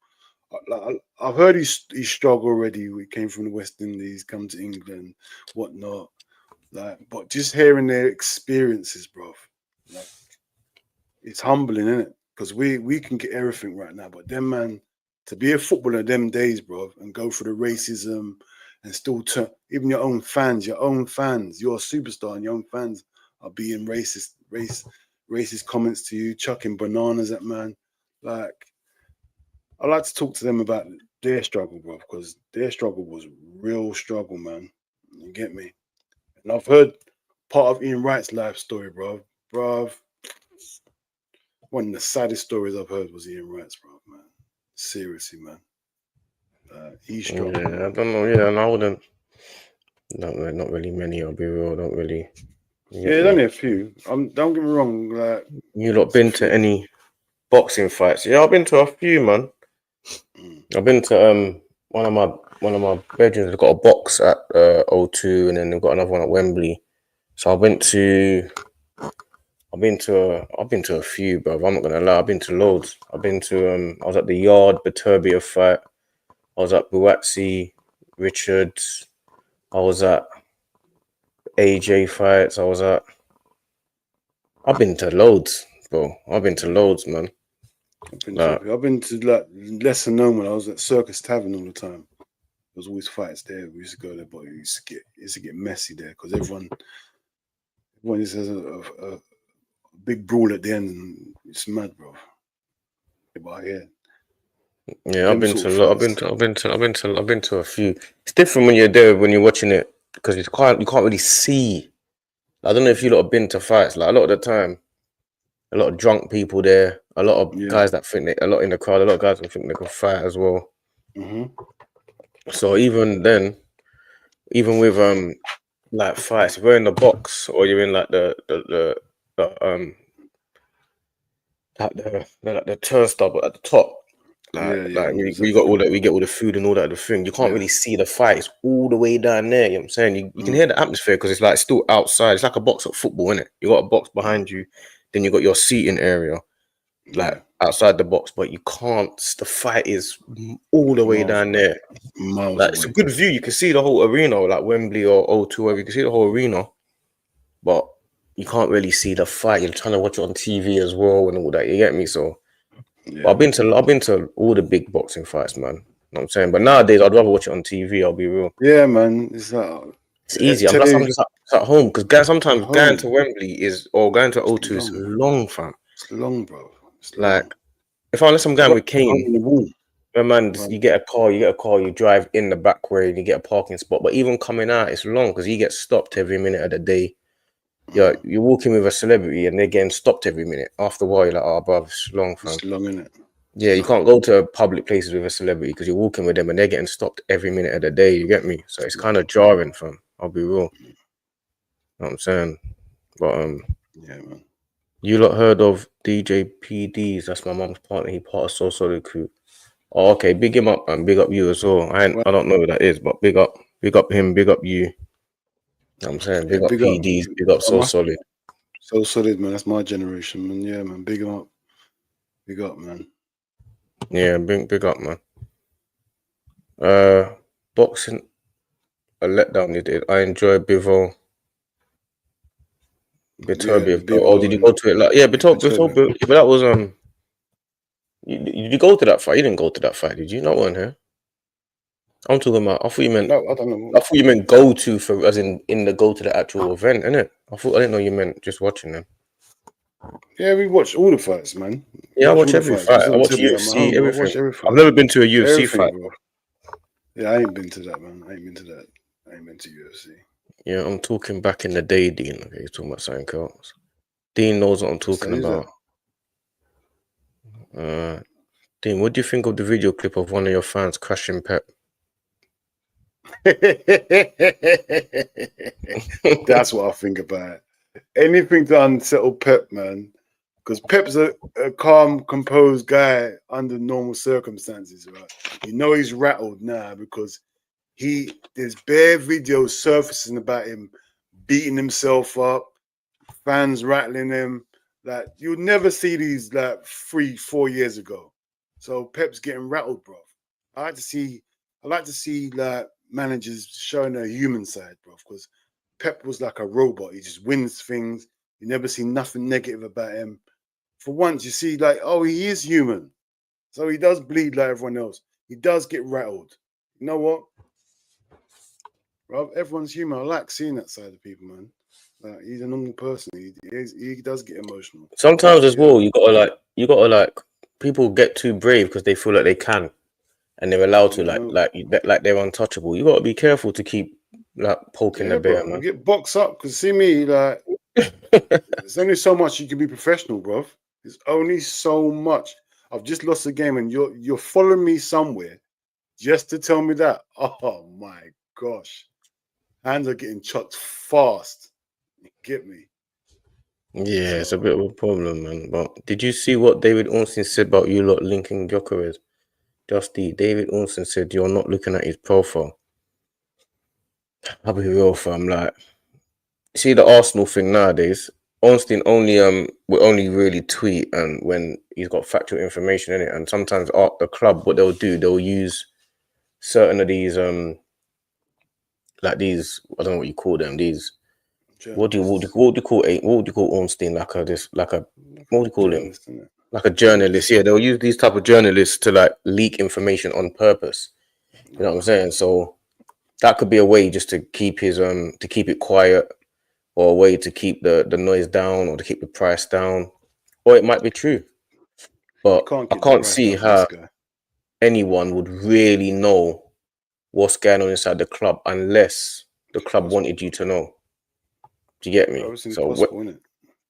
I've heard he struggled already. He came from the West Indies, come to England, whatnot. Like, but just hearing their experiences, bro, like, it's humbling, isn't it? Because we can get everything right now, but them man, to be a footballer them days, bro, and go through the racism and still turn even your own fans, you're a superstar, and your own fans are being racist comments to you, chucking bananas at man. Like, I like to talk to them about their struggle, bro, because their struggle was real struggle, man. You get me? And I've heard part of Ian Wright's life story, bro. One of the saddest stories I've heard was Ian Wright's, bro, man. Seriously, man. He struggled, Yeah, I man. don't know. Yeah, and I wouldn't. Not really many. I'll be real. Don't really. You Yeah, get there's me? only a few. Don't get me wrong. Like, You lot it's a been to few. any boxing fights? Yeah, I've been to a few, man. Mm. I've been to one of my bedrooms has got a box at O2, and then they've got another one at Wembley. So I've been to a few, bro. I'm not gonna lie, I've been to loads. I've been to I was at the Yard, Baturbia fight. I was at Buatsi, Richards. I was at AJ fights. I've been to loads, bro. I've been to loads, man. Like, I've been to like lesser known when I was at Circus Tavern all the time. There was always fights there. We used to go there, but it used to get messy there because everyone just has a big brawl at the end, and it's mad, bro. But yeah, yeah, I've them been sort to of a lot. fights. I've been to a few. It's different when you're there when you're watching it because you can't really see. I don't know if you lot have been to fights. Like a lot of the time, a lot of drunk people there. A lot of Yeah. guys that think a lot in the crowd. A lot of guys that think they can fight as well. Mm-hmm. So even then, even with like fights, if you're in the box or you're in like the turnstile at the top. Yeah. We got all that, we get all the food and all that. The thing you can't Yeah. really see the fight; it's all the way down there. You know what I'm saying? You can Mm. hear the atmosphere because it's like still outside. It's like a box of football, innit? You got a box behind you, then you got your seating area Yeah. like outside the box, but you can't. The fight is all the way Miles down away. there. Miles Like it's a away. good view. You can see the whole arena, like Wembley or O2, where you can see the whole arena, but you can't really see the fight. You're trying to watch it on TV as well and all that. You get me? So. But Yeah. I've been to all the big boxing fights, man. You know what I'm saying? But nowadays I'd rather watch it on TV, I'll be real. Yeah, man. It's like It's easy. And plus I'm telly just at home because at sometimes going to home. Wembley or going to It's O2 is long. long, fam. It's long, bro. It's long. Like unless I'm It's going like with Kane, on the wall. man, Right. you get a car, you drive in the back way and you get a parking spot. But even coming out, it's long because you get stopped every minute of the day. You're walking with a celebrity and they're getting stopped every minute. After a while, you're like, oh, bruv, it's long, fam. It's long, innit? Yeah, you can't go to public places with a celebrity because you're walking with them and they're getting stopped every minute of the day. You get me? So it's kind of jarring, fam. I'll be real. You know what I'm saying? But Yeah, man. you lot heard of DJ PDs? That's my mum's partner. He part of So Solid Crew. Oh, okay. Big him up and big up you as well. Well, I don't know who that is, but big up him, big up you. You know what I'm saying? yeah, Big up big up. PDs, big up So Solid. So solid, man. That's my generation, man. Yeah, man. Big 'em up. Big up, man. Yeah, big up, man. Boxing a letdown you did. I enjoy Bivol. Yeah, Biturbia. Oh, Bivo did you and go to it? Like, yeah, Biturbia. But that was did you go to that fight? You didn't go to that fight, did you? Not one here. I'm talking about. No, I don't know. I thought you meant go to for as in the go to the actual event, innit? I didn't know you meant just watching them. Yeah, we watch all the fights, man. Yeah, I watch All the every fights. fight. Just I don't watch tell me I'm at UFC, home, bro. I everything. watch every I've fight. never been to a UFC Everything, fight. bro. Yeah, I ain't been to that, man. I ain't been to that. I ain't been to UFC. Yeah, I'm talking back in the day, Dean. Okay, you're talking about something else. Dean knows what I'm So talking who's that? about. Dean, what do you think of the video clip of one of your fans crashing Pep? That's what I think about it. Anything to unsettle Pep, man. Because Pep's a calm, composed guy under normal circumstances, right? You know he's rattled now because there's bare videos surfacing about him beating himself up, fans rattling him. Like you'd never see these like 3-4 years ago. So Pep's getting rattled, bro. I like to see like managers showing their human side, bro. Because Pep was like a robot. He just wins things. You never see nothing negative about him. For once, you see like, oh, he is human. So he does bleed like everyone else. He does get rattled. You know what? Bro, everyone's human. I like seeing that side of people, man. Like, he's a normal person. He does get emotional. Sometimes as well, you gotta like people get too brave because they feel like they can, and they're allowed to like they're untouchable. You gotta be careful to keep like poking the bear, bro. You man. get boxed up because see me like there's only so much you can be professional, bro. There's only so much. I've just lost a game, and you're following me somewhere just to tell me that. Oh my gosh, hands are getting chucked fast. You get me? Yeah, it's a bit of a problem, man. But did you see what David Ornstein said about you lot linking Gyökeres? Justy, David Ornstein said you're not looking at his profile. I'll be real, fam. Like, see the Arsenal thing nowadays. Ornstein will only really tweet and when he's got factual information in it. And sometimes the club, what they'll use certain of these like these, I don't know what you call them, these. What do you call Ornstein? What do you call him? Like a journalist. Yeah, they'll use these type of journalists to like leak information on purpose. You know what I'm saying? So that could be a way just to keep to keep it quiet, or a way to keep the noise down, or to keep the price down, or it might be true. But I can't see how anyone would really know what's going on inside the club unless the club wanted you to know. Do you get me? So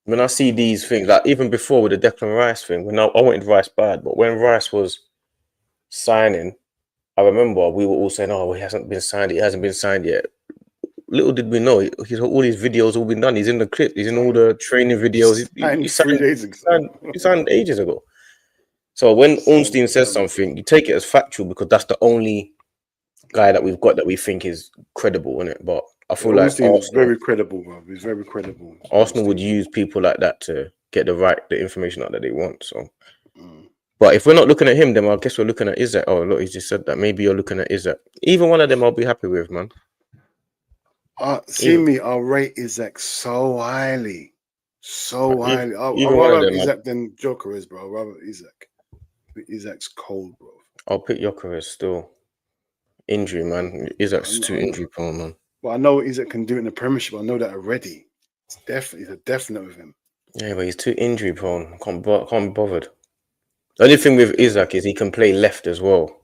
when I see these things, like even before with the Declan Rice thing, when I wanted Rice bad, but when Rice was signing, I remember we were all saying, "Oh, he hasn't been signed. He hasn't been signed yet." Little did we know, all these videos all been done. He's in the clip. He's in all the training videos. He signed 3 days ago. He signed ages ago. So when Ornstein says something, you take it as factual because that's the only guy that we've got that we think is credible, isn't it? But I feel like Arsenal is very credible, bro. He's very credible. Arsenal would use people like that to get the information out that they want. So, but if we're not looking at him, then I guess we're looking at Isaac. Oh, look, he just said that. Maybe you're looking at Isaac. Either one of them, I'll be happy with, man. I'll rate Isaac so highly. So highly. I'd rather have Isaac than Gyökeres, bro. I'd rather Isaac. Isaac's cold, bro. I'll pick Gyökeres still. Injury, man. Isaac's too injury prone, man. Well, I know Isaac can do it in the Premiership. I know that already. It's a definite with him. Yeah, but he's too injury prone. Can't be bothered. The only thing with Isaac is he can play left as well.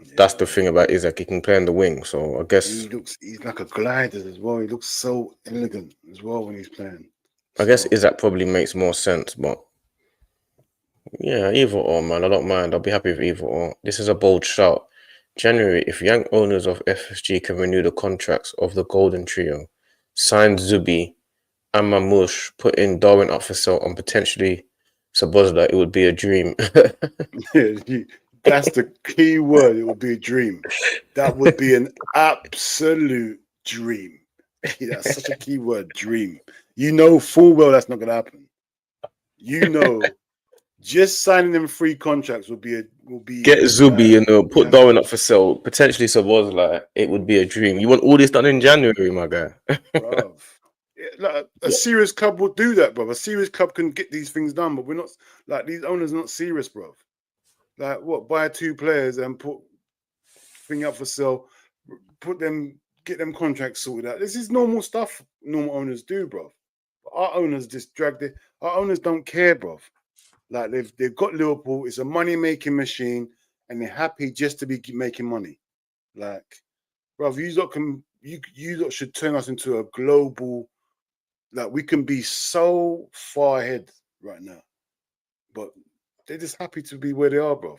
Yeah. That's the thing about Isaac. He can play on the wing. So I guess he's like a glider as well. He looks so elegant as well when he's playing. I guess Isaac probably makes more sense, but yeah, either or, man. I don't mind. I'll be happy with either or. This is a bold shout. January, if young owners of FSG can renew the contracts of the Golden Trio, sign Zubi and Mamouche, put in Darwin up for sale, and potentially Sabozda, it would be a dream. That's the key word. It would be a dream. That would be an absolute dream. That's such a key word, dream. You know full well that's not going to happen. You know, just signing them free contracts will be get Zubi put Darwin up for sale, potentially Sabozda. It would be a dream. You want all this done in January, my guy. Bro. Like a serious club will do that, bro. A serious club can get these things done, but we're not like these owners are not serious, bro. Like what? Buy 2 players and put thing up for sale, get them contracts sorted out. This is normal stuff normal owners do, bro. But our owners just our owners don't care, bro. Like they've got Liverpool. It's a money making machine, and they're happy just to be making money. Like, bro, you lot should turn us into a global. Like we can be so far ahead right now, but they're just happy to be where they are, bro.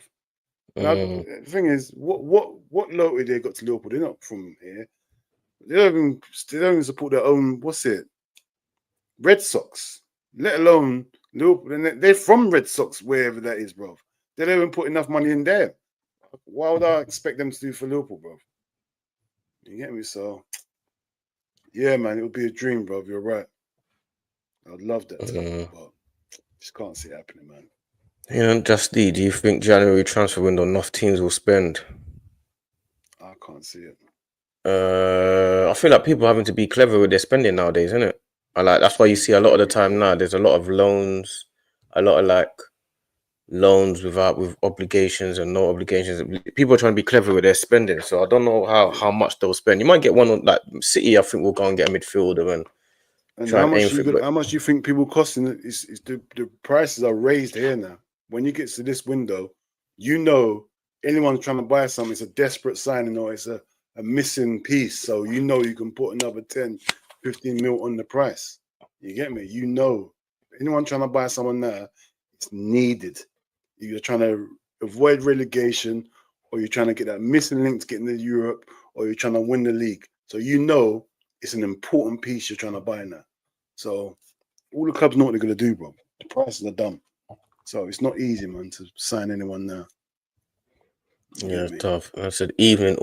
Now the thing is, what loyalty they got to Liverpool? They're not from here. They don't even support their own. What's it? Red Sox, let alone Liverpool. They're from Red Sox, wherever that is, bro. They don't even put enough money in there. Why would I expect them to do for Liverpool, bro? You get me? So, yeah, man, it would be a dream, bro. You're right. I'd love that to happen, but just can't see it happening, man. You know, Justy, do you think January transfer window enough teams will spend? I can't see it. I feel like people are having to be clever with their spending nowadays, isn't it? That's why you see a lot of the time now. There's a lot of loans, a lot of loans with obligations and no obligations. People are trying to be clever with their spending, so I don't know how much they'll spend. You might get one on City. I think will go and get a midfielder and try and aim for it. How much do you think people costing? Is the prices are raised here now? When you get to this window, you know anyone trying to buy something, it's a desperate signing or it's a missing piece. So you know you can put another 10, 15 mil on the price. You get me? You know anyone trying to buy someone now, it's needed. You're trying to avoid relegation, or you're trying to get that missing link to get into Europe, or you're trying to win the league. So you know it's an important piece you're trying to buy now. So all the clubs know what they're going to do, bro. The prices are dumb. So it's not easy, man, to sign anyone now. Yeah, it's tough. I said evening,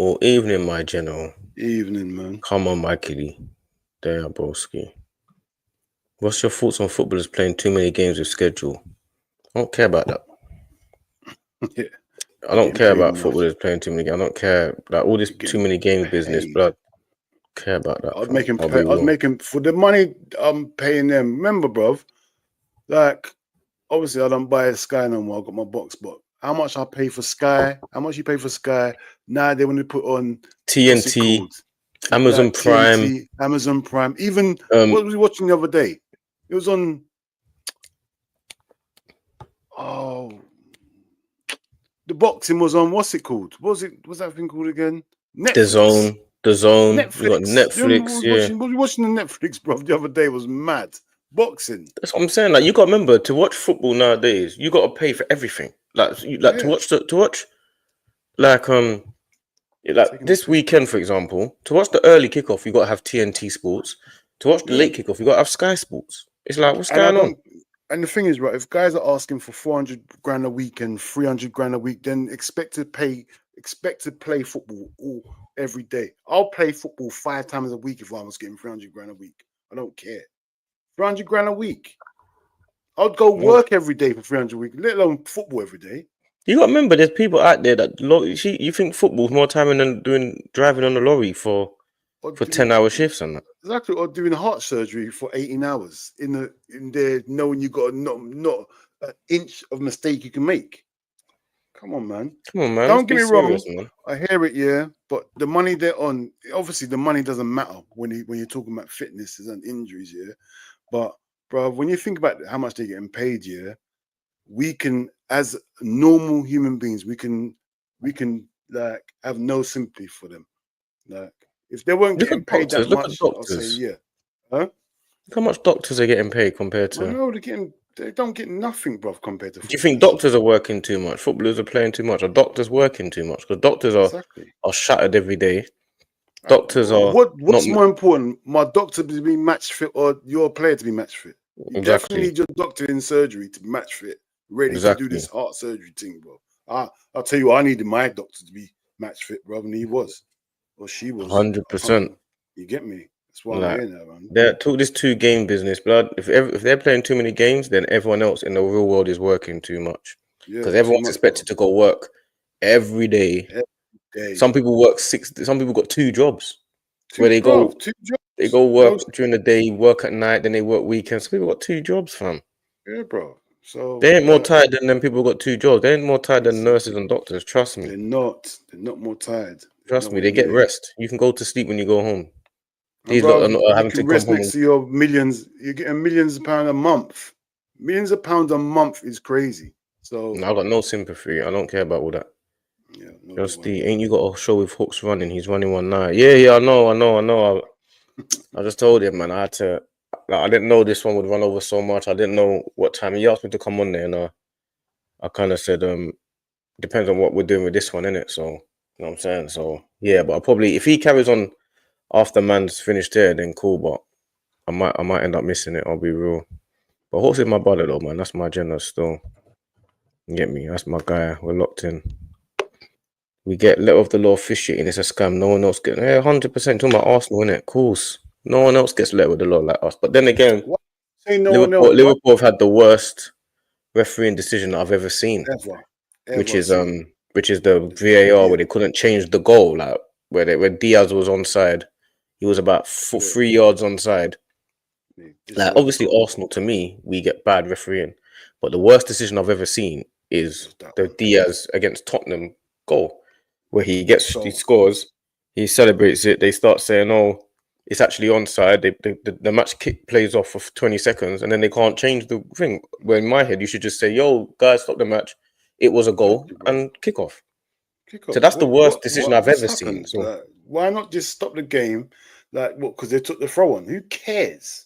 my general. Evening, man. Come on, Mikey. There, broski. What's your thoughts on footballers playing too many games with schedule? I don't care about that. Yeah. I don't care about footballers playing too many games. I don't care all this too many games business, but I don't care about that. I'd make him for the money I'm paying them. Remember, bruv, obviously I don't buy Sky no more. I got my box, but how much I pay for Sky? How much you pay for Sky? Now they want to put on TNT, Amazon Prime, TNT, Amazon Prime. Even what was we watching the other day? It was on. Oh, the boxing was on. What's it called? What's that thing called again? Netflix. The Zone. Netflix. You got Netflix. Watching the Netflix, bro. The other day was mad. Boxing. That's what I'm saying. You got to remember, to watch football nowadays, you got to pay for everything. To watch this weekend, for example, to watch the early kickoff, you got to have TNT Sports. To watch the late kickoff, you got to have Sky Sports. It's like, what's going on? And the thing is, right, if guys are asking for 400 grand a week and 300 grand a week, then expect to play football every day. I'll play football 5 times a week if I was getting 300 grand a week. I don't care. 300 grand a week. I'd go work every day for 300 a week, let alone football every day. You got to remember, there's people out there that you think football's more time than driving on a lorry for 10-hour shifts and that. Exactly, or doing heart surgery for 18 hours in there, knowing you got not an inch of mistake you can make. Come on, man. Don't get me wrong. Man. I hear it, yeah, but the money they're on, obviously the money doesn't matter when you're talking about fitness and injuries, yeah. But bro, when you think about how much they're getting paid, yeah, we can, as normal human beings, we can have no sympathy for them. If they weren't getting paid that much, I'll say yeah. Huh? Look how much doctors are getting paid compared to. No, they don't get nothing, bro, compared to. Do you think doctors are working too much? Footballers are playing too much? Are doctors working too much? Because doctors are shattered every day. Doctors are. What's more important, my doctor to be match fit or your player to be match fit? You definitely need your doctor in surgery to be match fit, ready to do this heart surgery thing, bro. I'll tell you, I needed my doctor to be match fit, bro, and he was. Or she was 100%. You get me? That's why I'm here now, man. They're this 2-game business, blood. If they're playing too many games, then everyone else in the real world is working too much. Because everyone's expected to go work every day. Some people work 6. Some people got 2 jobs where they go. They go work during the day, work at night, then they work weekends. Some people got 2 jobs, fam. Yeah, bro. So they ain't more tired than them people who got 2 jobs. They ain't more tired than nurses and doctors. Trust me. They're not more tired. Trust me, they get rest. You can go to sleep when you go home. These lot are not having to rest next to your millions. You're getting millions of pounds a month. Millions of pounds a month is crazy. So I got no sympathy. I don't care about all that. Yeah, just ain't you got a show with Hooks running? He's running one night. Yeah, I know. I just told him, man. I had to. I didn't know this one would run over so much. I didn't know what time he asked me to come on there. I kind of said, depends on what we're doing with this one, innit? So, you know what I'm saying? So, yeah, but I probably, if he carries on after man's finished here, then cool, but I might end up missing it, I'll be real. But Hawks is my brother though, man. That's my agenda still. You get me? That's my guy. We're locked in. We get letter of the law officiating. It's a scam. No one else gets. Yeah, 100%. Talking about Arsenal, innit? Of course. No one else gets letter of the law like us. But then again, What? Say no one else. Liverpool have had the worst refereeing decision that I've ever seen, which Ever is seen. the VAR where they couldn't change the goal, like where Diaz was onside. He was about 3 yards onside. Like obviously Arsenal, to me, we get bad refereeing, but the worst decision I've ever seen is the Diaz against Tottenham goal, where he scores, he celebrates it. They start saying, "Oh, it's actually onside." The match plays off for 20 seconds, and then they can't change the thing. Where in my head, you should just say, "Yo, guys, stop the match. It was a goal," and kick off. So that's the worst decision I've ever seen. So like, why not just stop the game? Like, what? Because they took the throw on. Who cares?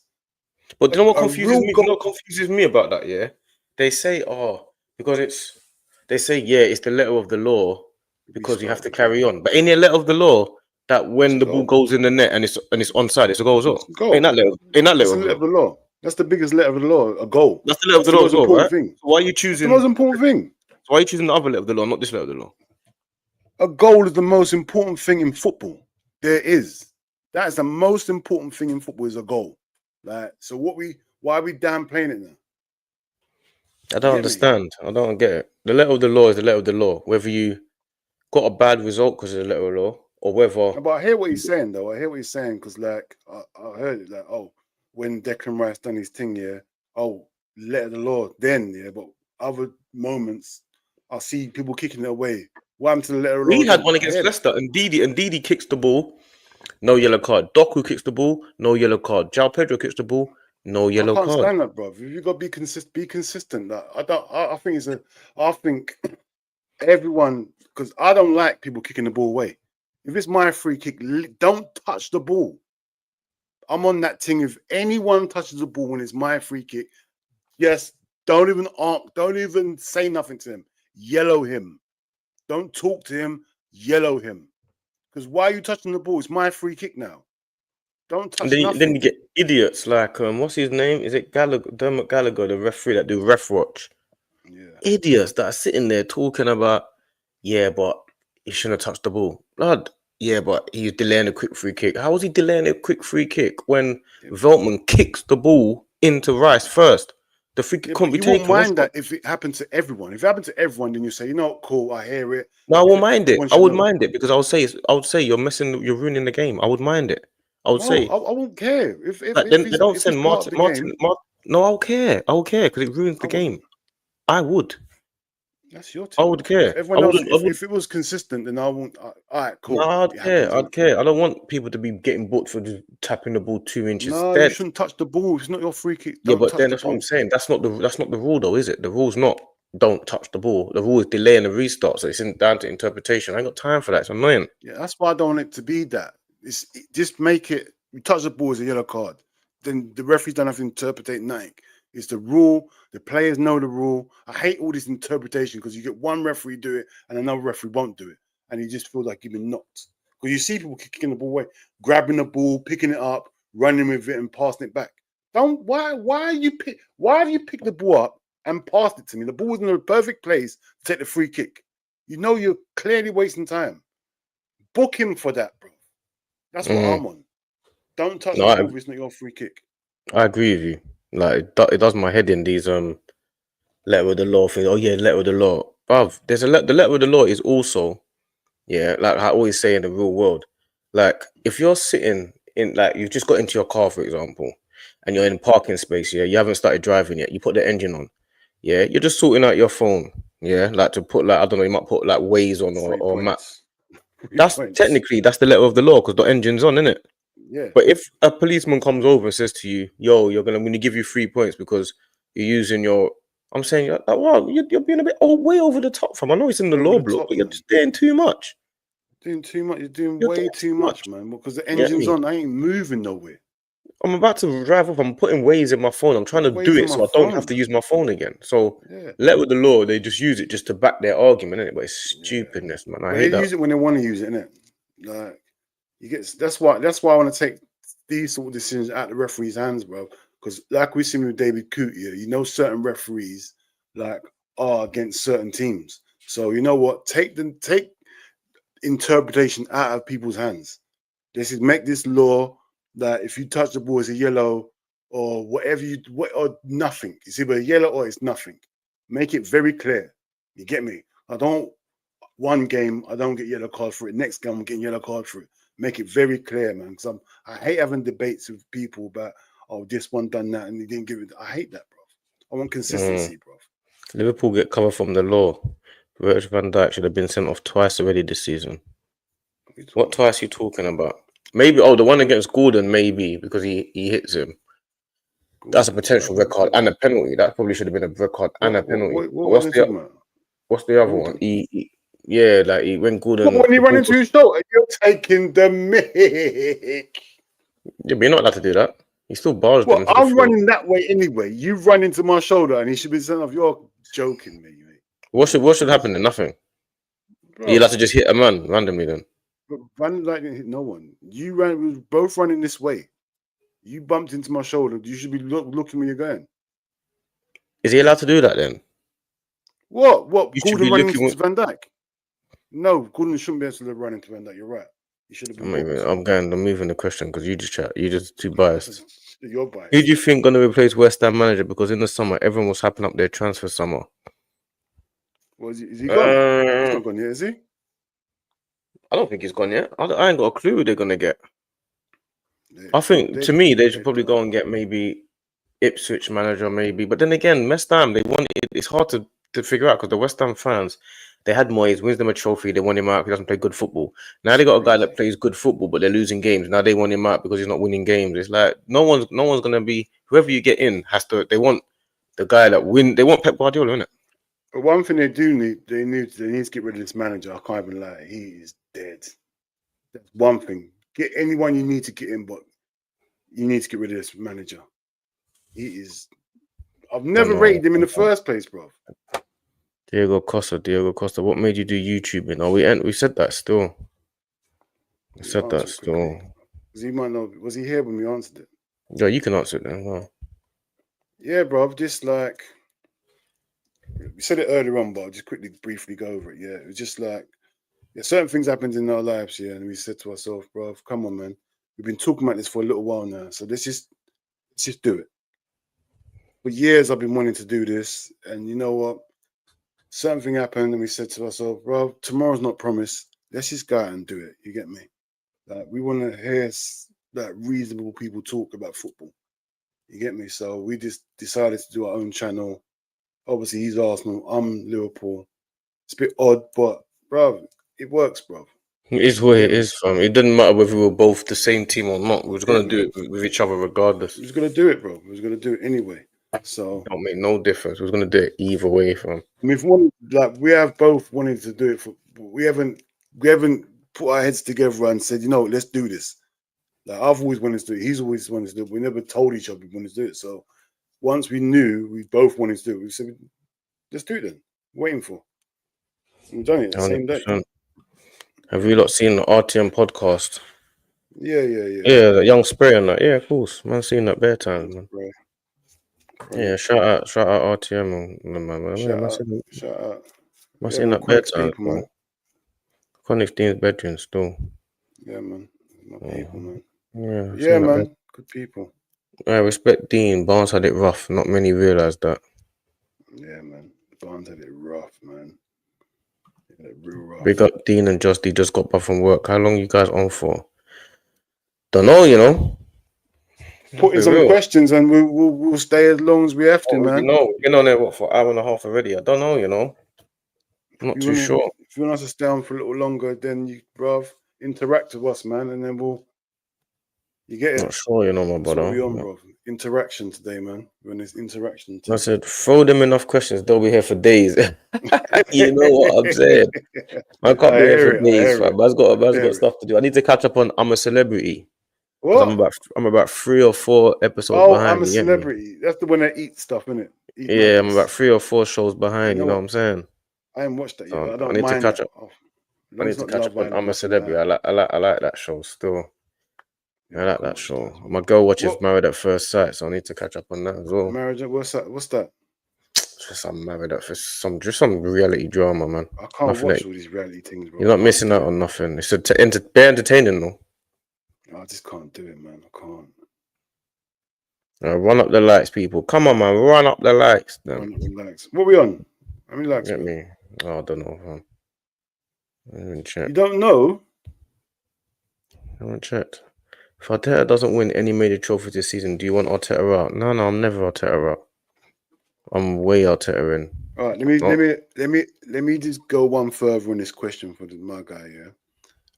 But do you know what confuses me? You know what confuses me about that? Yeah, they say, "Oh, because they say, yeah, it's the letter of the law because you have to carry on." But in the letter of the law, that when the ball goes in the net and it's onside, it's a goal as well. Ain't that letter of the law? That's the biggest letter of the law. A goal. That's the letter of the law as well, right? Thing. So why are you choosing the most important thing? So why are you choosing the other letter of the law, not this letter of the law? A goal is the most important thing in football. There is. That is the most important thing in football is a goal. Like, so why are we downplaying it now? I don't understand. I don't get it. The letter of the law is the letter of the law. Whether you got a bad result because of the letter of the law, or whether. But I hear what he's saying, though. I hear what he's saying because, like, I heard it, like, oh, when Declan Rice done his thing, yeah, oh, letter of the law, then, yeah, but other moments, I see people kicking it away. What happened to the letter of the law? We had one against Leicester, and Didi kicks the ball, no yellow card. Doku kicks the ball, no yellow card. João Pedro kicks the ball, no yellow card. I can't stand that, bro. You got to be consistent. Be consistent. Like, I think everyone, because I don't like people kicking the ball away. If it's my free kick, don't touch the ball. I'm on that thing. If anyone touches the ball when it's my free kick, yes, don't even say nothing to him. Yellow him. Don't talk to him. Yellow him. Because why are you touching the ball? It's my free kick now. Don't touch nothing. Then you get idiots like what's his name? Is it Dermot Gallagher, the referee that do ref watch? Yeah. Idiots that are sitting there talking about, yeah, but he shouldn't have touched the ball. Blood. Yeah, but he's delaying a quick free kick. How was he delaying a quick free kick when Veltman kicks the ball into Rice first? The free kick can't be taken. You won't mind that if it happened to everyone. If it happened to everyone, then you say, you know, cool, I hear it. No, I won't mind it. I would mind it because I would say you're ruining the game. I would mind it. I would say I won't care. If they don't send Martin. No, I'll care. I'll care because it ruins the game. I would. That's your turn. I would care. If it was consistent, then I won't. All right, cool. No, I'd care. I'd care. I don't want people to be getting booked for just tapping the ball 2 inches. No, you shouldn't touch the ball. It's not your free kick. Yeah, but then that's what I'm saying. That's not the rule, though, is it? The rule's not don't touch the ball. The rule is delaying the restart, so it's down to interpretation. I ain't got time for that. It's annoying. Yeah, that's why I don't want it to be that. Just make it. You touch the ball as a yellow card. Then the referees don't have to interpret nothing. It's the rule. The players know the rule. I hate all this interpretation because you get one referee do it and another referee won't do it, and you just feel like you've been knocked. Because you see people kicking the ball away, grabbing the ball, picking it up, running with it, and passing it back. Why have you picked the ball up and passed it to me? The ball was in the perfect place to take the free kick. You know you're clearly wasting time. Book him for that, bro. That's what I'm on. Don't touch the ball if it's not your free kick. I agree with you. Like it does my head in these letter of the law thing. Oh yeah, letter of the law. Bruv, the letter of the law is also, yeah, like I always say in the real world, like if you're sitting in, like you've just got into your car, for example, and you're in parking space, yeah, you haven't started driving yet, you put the engine on, yeah, you're just sorting out your phone, yeah, like to put like, I don't know, you might put like Waze on or map. That's technically that's the letter of the law because the engine's on, isn't it? Yeah. But if a policeman comes over and says to you, "Yo, I'm gonna give you 3 points because you're using your," I'm saying, like, wow, you're being a bit way over the top, fam. I know it's in the law book, but you're just doing too much. Doing too much. You're doing way too much, man. Because the engine's on. I ain't moving nowhere. I'm about to drive off. I'm putting Waze in my phone. I'm trying to Waze do in it my so I don't have phone. to use my phone again. So Yeah. let with the law, they just use it just to back their argument, innit? But it's stupidness, man. I But hate they that. use it when they want to use it, innit? Like you get that's why I want to take these sort of decisions out of the referees' hands, bro. Because like we've seen with David Coote, you know, certain referees like are against certain teams. So you know what? Take interpretation out of people's hands. This is make this law that if you touch the ball, it's a yellow or whatever or nothing. It's either a yellow or it's nothing. Make it very clear. You get me? One game, I don't get yellow card for it. Next game, I'm getting yellow card for it. Make it very clear, man. Because I hate having debates with people about, oh, this one done that and they didn't give it. I hate that, bro. I want consistency, bro. Liverpool get cover from the law. Virgil van Dijk should have been sent off twice already this season. What twice are you talking about? Maybe, the one against Gordon, maybe, because he hits him. That's a potential red card and a penalty. That probably should have been a red card and a penalty. What are they talking about? What's the other one? When Gordon... When he ran into his shoulder, you're taking the mick. Yeah, but you're not allowed to do that. He still barged him. I'm running that way anyway. You run into my shoulder and he should be sent off. You're joking me, mate. What should happen then? Nothing. You're allowed to just hit a man randomly then. But Van Dijk didn't hit no one. We were both running this way. You bumped into my shoulder. You should be looking where you're going. Is he allowed to do that then? What? You Gordon running into Van Dijk? No, Gordon shouldn't be able to run into Van Dijk. You're right. You should have been. I'm moving the question because you just too biased. You're biased. Who do you think going to replace West Ham manager? Because in the summer, everyone was hyping up their transfer summer. Is he gone? He's not gone yet, is he? I don't think he's gone yet. I ain't got a clue who they're going to get. I think, to me, they should probably go and get maybe Ipswich manager, maybe. But then again, West Ham, it's hard to figure out because the West Ham fans, they had Moyes, wins them a trophy, they want him out because he doesn't play good football. Now they got a guy that plays good football, but they're losing games. Now they want him out because he's not winning games. It's like no one's gonna be, whoever you get in they want the guy that win. They want Pep Guardiola, innit? But one thing they need to get rid of this manager. I can't even lie, he is dead. That's one thing. Get anyone you need to get in, but you need to get rid of this manager. He is. I've never rated him in the first place, bro. Diego Costa. What made you do YouTubing? We said that still. We said that still. Because he might know. Was he here when we answered it? Yeah, you can answer it then. Well. Yeah, bro. Just like we said it earlier on, but I'll just briefly go over it. Yeah, it was just like certain things happened in our lives, and we said to ourselves, bro, come on, man. We've been talking about this for a little while now, so let's just do it. For years, I've been wanting to do this, and you know what? Something happened, and we said to ourselves, bro, tomorrow's not promised. Let's just go out and do it. You get me? Like, we want to hear reasonable people talk about football. You get me? So we just decided to do our own channel. Obviously, he's Arsenal. I'm Liverpool. It's a bit odd, but, bro, it works, bro. It is what it is, fam. It doesn't matter whether we were both the same team or not. We was going to do it with each other regardless. We was going to do it, bro. We was going to do it anyway. So it don't make no difference. We was going to do it either way, fam. I mean, we have both wanted to do it. We haven't put our heads together and said, let's do this. Like, I've always wanted to do it. He's always wanted to do it. We never told each other we wanted to do it. So once we knew we both wanted to do it, we said, let's do it then. Waiting for. We've done it the same day. Have you lot seen the RTM podcast? Yeah. Yeah, the Young Spray and that. Yeah, of course. Man, seen that bare time, man. Yeah, shout out RTM, man. Shout out. Man, seen that bare time, man. Connect Dean's bedroom still. Yeah, man. My people, man. Yeah, man. Good people. I respect Dean. Barnes had it rough. Not many realised that. Yeah, man. Barnes had it rough, man. Real rough. Big up Dean and Justy. Just got back from work. How long you guys on for? Don't know, Put in some questions and we'll stay as long as we have to, man. We've been on there for an hour and a half already. I don't know, I'm not too sure. If you want us to stay on for a little longer, then you, bruv, interact with us, man, and then you get it. Not sure, my brother. That's what we on, bruv. Interaction today, man. We're on this interaction today. I said, throw them enough questions. They'll be here for days. You know what I'm saying? I can't be here for days, fam. Man's got stuff to do. I need to catch up on I'm a Celebrity. Because What? I'm about 3 or 4 episodes Oh, I'm behind. a You get me? celebrity. That's the one that eats stuff, innit? Eat Yeah, I'm about nuggets. 3 or 4 shows You behind. You know know what what? I'm saying? I haven't watched that yet, So but I I don't need to mind catch that. up. Oh, as I long as need it's to not catch Love up on Island, I'm a nothing like Celebrity. that. I like that show still. Yeah, I I like can't that watch that show. as My well. girl watches What? Married at First Sight, so I need to catch up on that as well. Marriage? What's that? What's that? It's just I'm married at first just some reality drama, man. I can't Nothing that watch all these reality things, bro. you're I not can't missing do out it. on nothing. It's bare entertaining though. I just can't do it, man. I can't. Run up the lights, people. Come on, man. Run up the lights. Then Run, relax. What we on? How many likes get we on? me. Oh, I don't know, man. I haven't checked. You don't know? I haven't checked. If Arteta doesn't win any major trophy this season, do you want Arteta out? No, I'm never Arteta out. I'm way Arteta in. All right, Oh, let me just go one further on this question for my guy. Yeah,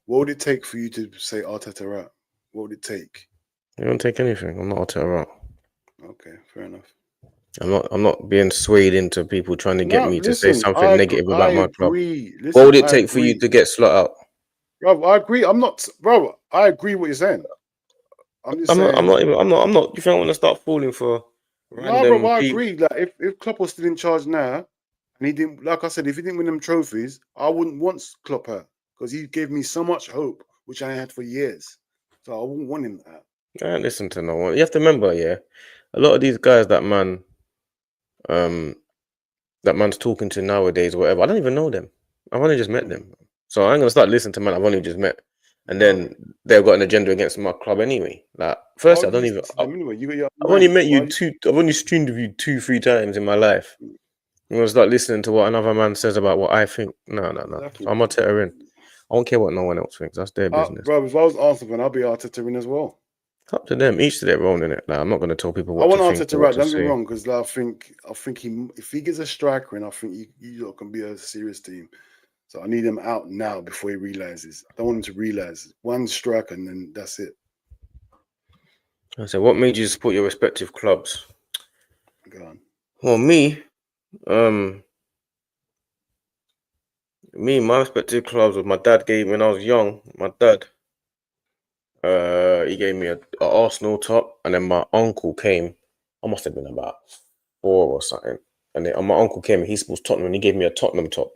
what would it take for you to say Arteta out? What would it take? you don't take anything. I'm not Arteta out. Okay, fair enough. I'm not being swayed into people trying to get No, me to say listen, something negative I about my club. agree. What Listen, would it I take for you agree, to get Slot out? bro. I agree. I'm not, bro. I agree what you're saying. I'm just I'm saying, not even. I'm not. You think I want to start falling for no, bro. random I people? agree. Like, if Klopp was still in charge now, and he didn't, like I said, if he didn't win them trophies, I wouldn't want Klopp out because he gave me so much hope, which I had for years. So I wouldn't want him out. I don't listen to no one. You have to remember, yeah, a lot of these guys um, that man's talking to nowadays, whatever. I don't even know them. I've only just met them, so I ain't gonna start listening to man I've only just met, and No, then they've got an agenda against my club anyway. Like, why first, I would you don't even. listen to them anyway? You got your I've only man. met Why? you two. I've only streamed with you 2, 3 times in my life. I'm gonna start listening to what another man says about what I think. No. Exactly. I'm a Arteta in. I don't care what no one else thinks. That's their business. Bro, if I was Arsenal, I'd be Arteta in as well. It's up to them. Each to their own, innit? Like, I'm not gonna tell people I what to want think or Arteta what right. to Don't get me say. wrong, because I think he if he gets a striker, and I think you lot can be a serious team. So I need him out now before he realizes. I don't want him to realize one striker and then that's it. I said, what made you support your respective clubs? Go on. Well, um, my respective clubs was my dad gave me when I was young. My dad, he gave me a Arsenal top, and then my uncle came. I must have been about 4 or something, and then my uncle came. And he supports Tottenham, and he gave me a Tottenham top.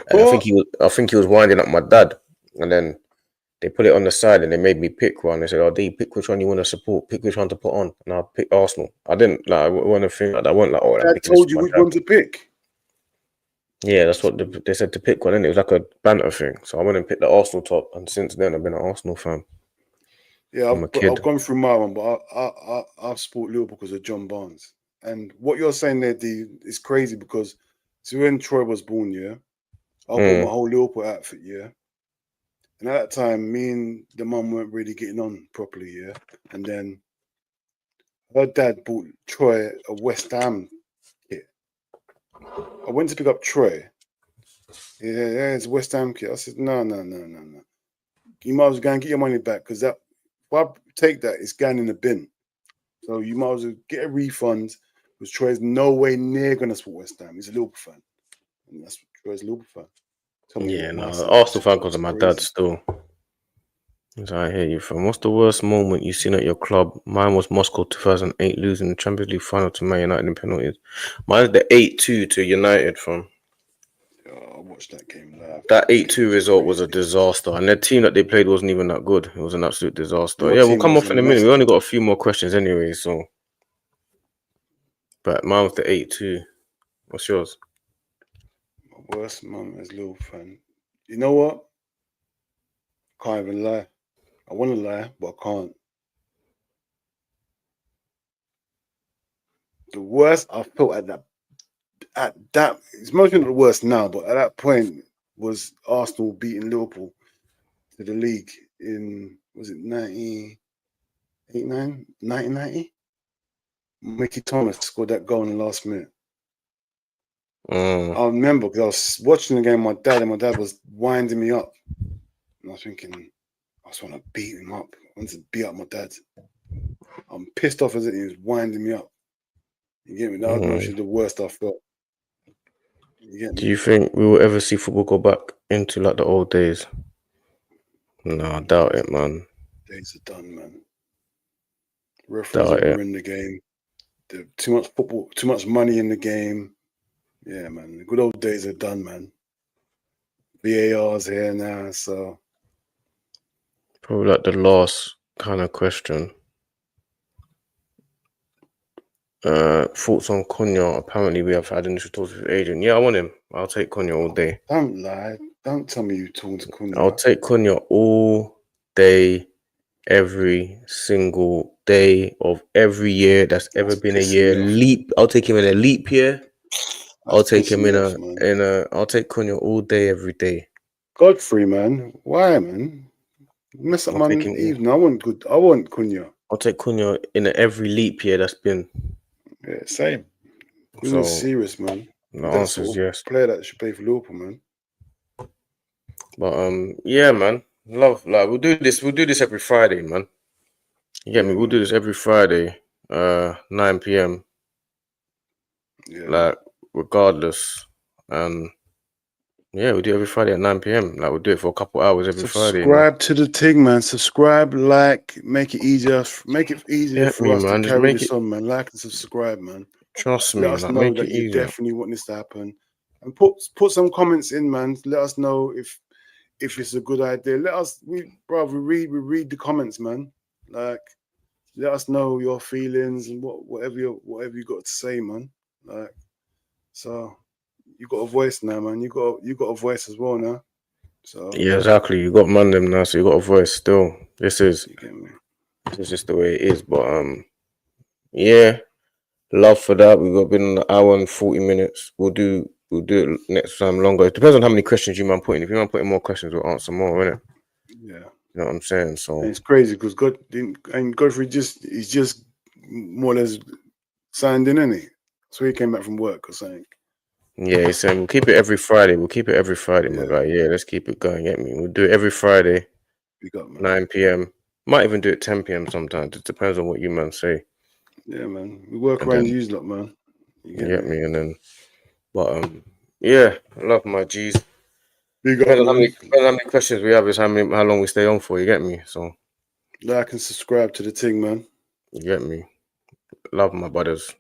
And What? I think he was winding up my dad, and then they put it on the side, and they made me pick one. They said, "Oh, D, pick which one you want to support. Pick which one to put on." And I picked Arsenal. I didn't like. I want to think like that. I wasn't like, "Oh, I'm Dad picking this told for you my which dad." one to pick. Yeah, that's what they said to pick one, and it was like a banter thing. So I went and picked the Arsenal top, and since then I've been an Arsenal fan Yeah, from a kid. I've gone through my one, but I've support Liverpool because of John Barnes. And what you're saying there, D, is crazy because so when Troy was born, yeah, I bought my whole Liverpool outfit, yeah. And at that time, me and the mum weren't really getting on properly, yeah. And then her dad bought Troy a West Ham kit. I went to pick up Troy. Yeah, it's a West Ham kit. I said, no. You might as well go and get your money back because that if I take that, it's going in the bin. So you might as well get a refund because Troy's no way near going to support West Ham. He's a Liverpool fan. And that's what Troy's a Liverpool fan. Tell me Yeah, what my no, son Arsenal watches. fan because It's of my dad crazy. still. So I hear you from. What's the worst moment you've seen at your club? Mine was Moscow 2008 losing the Champions League final to Man United in penalties. Mine's the 8-2 to United from. Oh, I watched that game live. That That game 8-2 was result was a crazy. disaster, and the team that they played wasn't even that good. It was an absolute disaster. Your Yeah, we'll team come was a off in a minute. mess, We only though. got a few more questions anyway, so. But mine was the 8-2. What's yours? My worst moment as a Liverpool fan. You know what? Can't even lie. I want to lie, but I can't. The worst I felt at that it's mostly not the worst now, but at that point was Arsenal beating Liverpool to the league in was it 1990? Mickey Thomas scored that goal in the last minute. I remember because I was watching the game with my dad, and my dad was winding me up. And I was thinking, I just want to beat him up. I want to beat up my dad. I'm pissed off as he was winding me up. You get me? That was mostly the worst I felt. You get Do me? you think we will ever see football go back into like the old days? No, I doubt it, man. Days are done, man. Referees Doubt are it. ruining the game. Too much football, too much money in the game. Yeah, man. The good old days are done, man. VAR's here now, so Probably like the last kind of question. Thoughts on Cunha? Apparently, we have had initial talks with his agent. Yeah, I want him. I'll take Cunha all day. don't lie. Don't tell me you talking to Cunha. I'll take Cunha all day, every single day of every year that's ever been a pissing year. me off. I'll take him in a leap year. I'll That's take him pissing me off, man. I'll take Cunha all day, every day. Godfrey, man. Why, man? Mess up I'll my take him. evening. I want Cunha. I'll take Cunha in every leap year that's been. Yeah, same. Cunha's So serious, man. the That answer is sort of yes. player that should play for Liverpool, man. But yeah, man. We'll do this every Friday, man. You get me? We'll do this every Friday, 9 p.m. Yeah. Regardless. Yeah, we do it every Friday at 9 p.m. We'll do it for a couple hours every Friday. Subscribe to the thing, man. Subscribe, like, make it easier. Make it easier Get for me, us man. to Just carry this on, man. Like and subscribe, man. Trust me, Let us know make that it you easier. definitely want this to happen, and put some comments in, man. Let us know if it's a good idea. We read the comments, man. Like, let us know your feelings and whatever you got to say, man. Like, so you got a voice now, man. You got a voice as well now. So Yeah, exactly. You got Mandem now, so you got a voice still. This is just the way it is. But yeah, love for that. We've been an hour and 40 minutes. We'll do it next time longer. It depends on how many questions you man put in. If you man put in more questions, we'll answer more, innit? Yeah. You know what I'm saying? So and it's crazy because Godfrey he's just more or less signed in, isn't he? So he came back from work or something. yeah, he's saying we'll keep it every Friday. My guy. Yeah, let's keep it going. Get me? We'll do it every Friday, 9 p.m. Might even do it 10 p.m. sometimes. It depends on what you man say. Yeah, man. We work around you lot, man. You get me? And then, but yeah, I love my G's. Depends How many questions we have is how long we stay on for. You get me? So like and subscribe to the thing, man. you get me? Love my brothers.